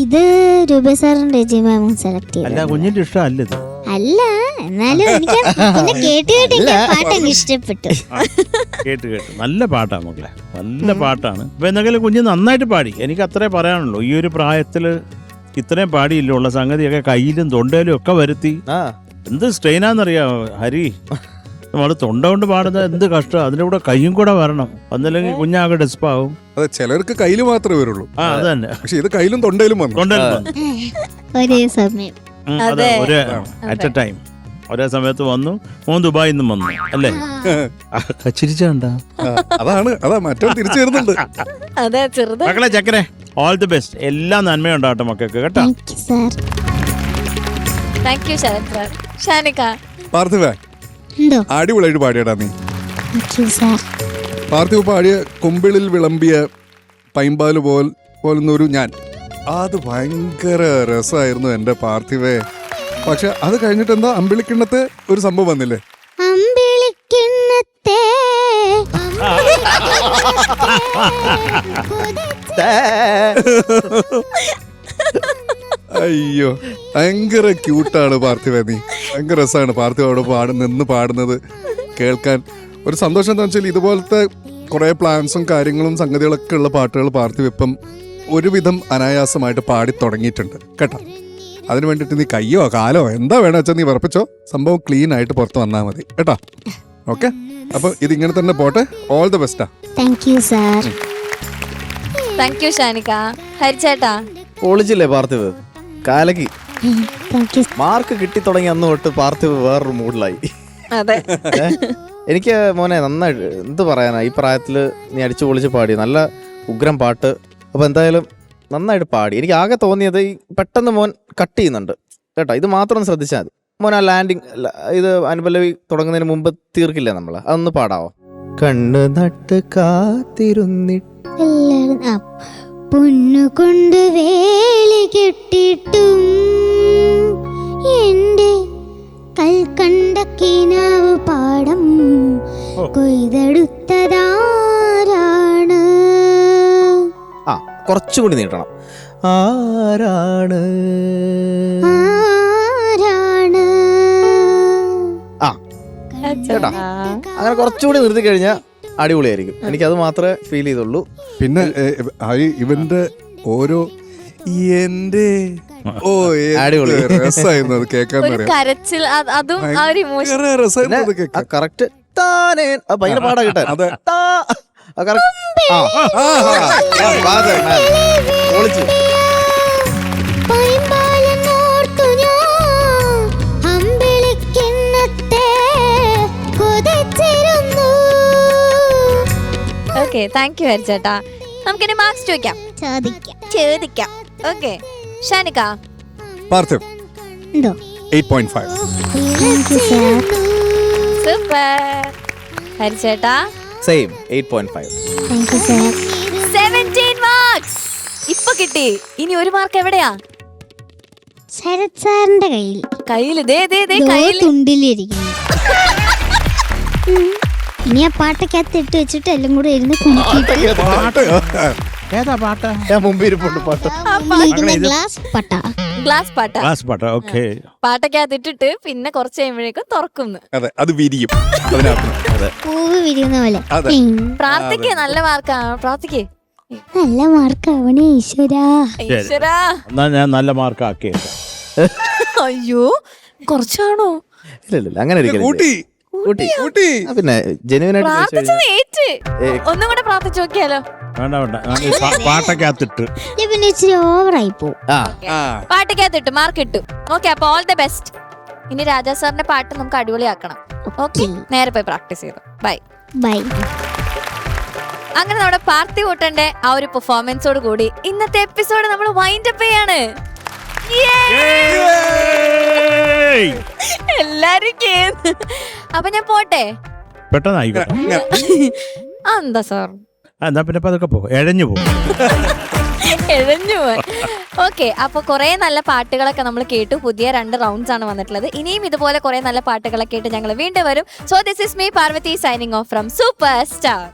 Speaker 6: ഇത് രൂപ സാറും രജി മാമും സെലക്ട്
Speaker 4: അല്ല,
Speaker 6: ചെയ്തു.
Speaker 4: കുഞ്ഞിന്റെ ഇഷ്ടമല്ല ഇത്.
Speaker 6: അല്ല, എന്നാലും എനിക്ക് പിന്നെ കേട്ട് പാട്ട് എനിക്ക് ഇഷ്ടപ്പെട്ടു.
Speaker 4: കേട്ട് നല്ല പാട്ടാ മക്കളെ, നല്ല പാട്ടാണ്. ഇപ്പൊ എന്തെങ്കിലും കുഞ്ഞ് നന്നായിട്ട് പാടി, എനിക്ക് അത്രേ പറയാനുള്ളൂ. ഈ ഒരു പ്രായത്തില് ഇത്രയും പാടിയില്ല, ഉള്ള സംഗതിയൊക്കെ കയ്യിലും തൊണ്ടയിലും ഒക്കെ വരുത്തി. എന്ത് സ്ട്രെയിനാന്നറിയാമോ ഹരി? നമ്മള് തൊണ്ട കൊണ്ട് പാടുന്നത് എന്ത് കഷ്ടം, അതിന്റെ കൂടെ കയ്യും കൂടെ വരണം, ഒന്നില്ലെങ്കിൽ കുഞ്ഞാകെ ഡെസ്പാവും.
Speaker 3: അതെ, ചിലർക്ക് കയ്യില് മാത്രമേ വരുള്ളൂ.
Speaker 4: ആ അത് തന്നെ,
Speaker 3: പക്ഷെ ഇത് കയ്യിലും തൊണ്ടയിലും വന്നു.
Speaker 4: തൊണ്ടയിലും വന്നു.
Speaker 6: ഒരേ സമയം.
Speaker 4: അതെ, ഒരു അറ്റ് എ ടൈം ഒരേ സമയത്ത് വന്നു. മോൻ ദുബായിൽ നിന്നും വന്നു അല്ലേ? ചിരിച്ചണ്ട.
Speaker 3: അതാ മറ്റോ തിരിച്ചു വരുന്നുണ്ട്.
Speaker 1: അതെ, ചെറുത്.
Speaker 4: മക്കളെ ചക്കരെ, ഓൾ ദി ബെസ്റ്റ്. എല്ലാം നന്മയുണ്ടാവട്ടെ മക്കൾക്ക് കേട്ടോ.
Speaker 1: Thank you Sarath sir. ഷാനിക്ക,
Speaker 3: പാർത്ഥിവ
Speaker 6: എന്തോ
Speaker 3: അടിപൊളിയായിട്ട് പാടിയടാ നീ.
Speaker 6: സാർ,
Speaker 3: പാർത്ഥിവ് പാടിയ കുമ്പിളിൽ വിളമ്പിയ പൈമ്പാല് പോലൊന്നൊരു ഞാൻ, അത് ഭയങ്കര രസമായിരുന്നു എൻ്റെ പാർത്ഥിവേ. പക്ഷെ അത് കഴിഞ്ഞിട്ട് എന്താ അമ്പിളിക്കിണ്ണത്തെ ഒരു സംഭവം വന്നില്ലേ?
Speaker 6: അമ്പിളിക്കിണ്ണത്തെ
Speaker 3: അയ്യോ, ഭയങ്കര ക്യൂട്ടാണ് പാർത്ഥിവ നീ. ഭയങ്കര രസമാണ് പാർത്ഥിവ അവിടെ നിന്ന് പാടുന്നത് കേൾക്കാൻ. ഒരു സന്തോഷം എന്താ വെച്ചാൽ ഇതുപോലത്തെ കുറേ പ്ലാൻസും കാര്യങ്ങളും സംഗതികളൊക്കെ ഉള്ള പാട്ടുകൾ പാർത്ഥിവ് ഇപ്പം ഒരുവിധം അനായാസമായിട്ട് പാടി തുടങ്ങിയിട്ടുണ്ട് കേട്ടോ. അതിന് വേണ്ടിയിട്ട് നീ കയ്യോ കാലോ എന്താ വേണം വെച്ചാൽ നീ വിറപ്പിച്ചോ, സംഭവം ക്ലീൻ ആയിട്ട് പുറത്ത് വന്നാൽ മതി കേട്ടോ. ഓക്കെ, അപ്പൊ ഇതിങ്ങനെ തന്നെ പോട്ടെ. ഓൾ ദ ബെസ്റ്റാ.
Speaker 6: Thank you sir.
Speaker 1: Thank you ഷാനിക്ക. ഹരിച്ചേട്ടാ,
Speaker 2: പൊളിച്ചില്ലേ പാർത്ഥിവ്? കാലക്കി
Speaker 6: താങ്ക് യു.
Speaker 2: മാർക്ക് കിട്ടി തുടങ്ങി അന്ന് തൊട്ട് പാർത്ഥിവ് വേറൊരു മൂഡിലായി.
Speaker 1: അതെ,
Speaker 2: എനിക്ക് മോനെ നന്നായിട്ട് എന്ത് പറയാനാ, ഈ പ്രായത്തില് നീ അടിച്ചു പൊളിച്ച് പാടി, നല്ല ഉഗ്രം പാട്ട്. അപ്പൊ എന്തായാലും നന്നായിട്ട് പാടി. എനിക്ക് ആകെ തോന്നിയത് ഈ പെട്ടെന്ന് മോൻ കട്ട് ചെയ്യുന്നുണ്ട് കേട്ടോ. ഇത് മാത്രം ഒന്ന് ശ്രദ്ധിച്ചാൽ മതി. മോൻ ആ ലാൻഡിങ്, ഇത് അനുപല്ലവി തുടങ്ങുന്നതിന് മുമ്പ് തീർക്കില്ലേ നമ്മള്, അതൊന്ന് പാടാവോ? കണ്ണ് നട്ട് കാത്തിരുന്നിട്ട്
Speaker 6: എല്ലാരും പൊന്നുകൊണ്ട് വേലി കെട്ടിട്ടും എന്റെ കൽക്കണ്ട കിനാവ് പാടം കൊയ്തെടുത്തതാരാണ്?
Speaker 2: ആ കുറച്ചുകൂടി നീട്ടണം. ആരാണ്
Speaker 6: ആരാണ്?
Speaker 2: ആ കേട്ടാ, അങ്ങനെ കുറച്ചുകൂടി നിർത്തി കഴിഞ്ഞാൽ അടിപൊളിയായിരിക്കും. എനിക്കത് മാത്രമേ ഫീൽ ചെയ്തുള്ളൂ.
Speaker 3: പിന്നെ ഇവന്റെ ഓരോ എന്റെ
Speaker 2: അടിപൊളി
Speaker 3: രസമായിരുന്നു അത് കേൾക്കാൻ.
Speaker 1: കരച്ചിൽ, അതും ആ ഒരു ഇമോഷൻ.
Speaker 3: രസമായിരുന്നു അത് കേൾക്കാൻ.
Speaker 2: കറക്റ്റ് ഭയങ്കര പാടാ കിട്ടാൻ.
Speaker 6: പൈമ്പാലെന്നോർത്തു ഞാൻ
Speaker 1: ഓക്കെ, താങ്ക് യു ഹരിച്ചേട്ടാ. നമുക്കിനി മാർക്സ് ചോദിക്കാം. ഓക്കെ, ഷാനിക.
Speaker 3: പാർത്ഥിവ്
Speaker 6: എന്തോ
Speaker 3: 8.5.
Speaker 6: Thank you sir.
Speaker 1: സൂപ്പർ. ഹരിച്ചേട്ടാ
Speaker 2: same 8.5.
Speaker 6: Thank you sir.
Speaker 1: 17 marks ഇപ്പൊ കിട്ടി. ഇനി ഒരു മാർക്ക് എവിടെയാ?
Speaker 6: ശരത് സാറിന്റെ
Speaker 1: കയ്യില് ദേ കയ്യില്.
Speaker 6: തുണ്ടിലിരിക്കുന്നു. ഇനി ആ പാട്ടൊക്കകത്ത് ഇട്ട് വെച്ചിട്ട് എല്ലാം കൂടെ ഇരുന്ന് കുണിക്കിട്ട്
Speaker 4: ഏതാ പാട്ട്?
Speaker 2: ഞാൻ മുമ്പ് ഇരിപ്പുണ്ട് പാട്ട്.
Speaker 6: ഗ്ലാസ് പാട്ട.
Speaker 4: ക്ലാസ് പാട്ട്. ഓക്കെ.
Speaker 1: പാട്ടൊക്കകത്ത് ഇട്ടിട്ട് പിന്നെ കുറച്ച് കഴിയുമ്പോഴേക്കും തുറക്കുന്നു.
Speaker 3: അതെ, അത് വിരിയും അതിനകത്ത്. അതെ,
Speaker 6: പൂവ് വിരിയുന്ന പോലെ.
Speaker 3: അതെ.
Speaker 1: പ്രാർത്ഥിക്കേ, നല്ല മാർക്കാണ്. പ്രാർത്ഥിക്കേ,
Speaker 6: നല്ല മാർക്ക് ആവണേ ഈശ്വരാ.
Speaker 1: ഈശ്വരാ.
Speaker 4: എന്നാ ഞാൻ നല്ല മാർക്ക് ആക്കിയേക്കാം.
Speaker 1: അയ്യോ, കുറച്ചാണോ?
Speaker 2: ഇല്ല അങ്ങനെ ഒരിക്കലും
Speaker 3: കൂട്ടി
Speaker 2: കൂട്ടി.
Speaker 3: കൂട്ടി.
Speaker 2: പിന്നെ ജെനുവിനായിട്ട്
Speaker 1: പ്രാർത്ഥിച്ചത് ഏറ്റ്. ഒന്നും കൂടെ പ്രാർത്ഥിച്ചു നോക്കിയാലോ?
Speaker 4: വേണ്ട പാട്ടൊക്കകത്തിട്ട്.
Speaker 6: പിന്നെ ഇച്ചിരി ഓവറായി പോവും.
Speaker 1: പാട്ടൊക്കകത്തിട്ടു മാർക്ക് ഇട്ടു. ഓക്കെ, അപ്പൊ ഓൾ ദ ബെസ്റ്റ്. ഇനി രാജാ സാറിന്റെ പാട്ട് നമുക്ക് അടിപൊളിയാക്കണം. ഓക്കെ, നേരെ പോയി പ്രാക്ടീസ് ചെയ്തു. ബൈ. അങ്ങനെ നമ്മുടെ പാർട്ടി കൂട്ടന്റെ ആ ഒരു പെർഫോമൻസോട് കൂടി ഇന്നത്തെ എപ്പിസോഡ് നമ്മൾ വൈൻഡ് അപ്പ് ചെയ്യാണ്. എല്ലാരും കേന്ന്. അപ്പൊ ഞാൻ പോട്ടെ.
Speaker 4: പെട്ടെന്നായിക്കോട്ടെ.
Speaker 1: എന്താ സാർ?
Speaker 4: എന്നാ പിന്നെ അതൊക്കെ പോകും, എഴഞ്ഞു പോകും.
Speaker 1: എഴഞ്ഞു പോയി. ഓക്കെ, അപ്പൊ കുറെ നല്ല പാട്ടുകളൊക്കെ നമ്മൾ കേട്ടു. പുതിയ 2 റൗണ്ട്സ് ആണ് വന്നിട്ടുള്ളത്. ഇനിയും ഇതുപോലെ കുറെ നല്ല പാട്ടുകളൊക്കെ കേട്ട് ഞങ്ങൾ വീണ്ടും വരും. So this is me Parvathy signing off from super star.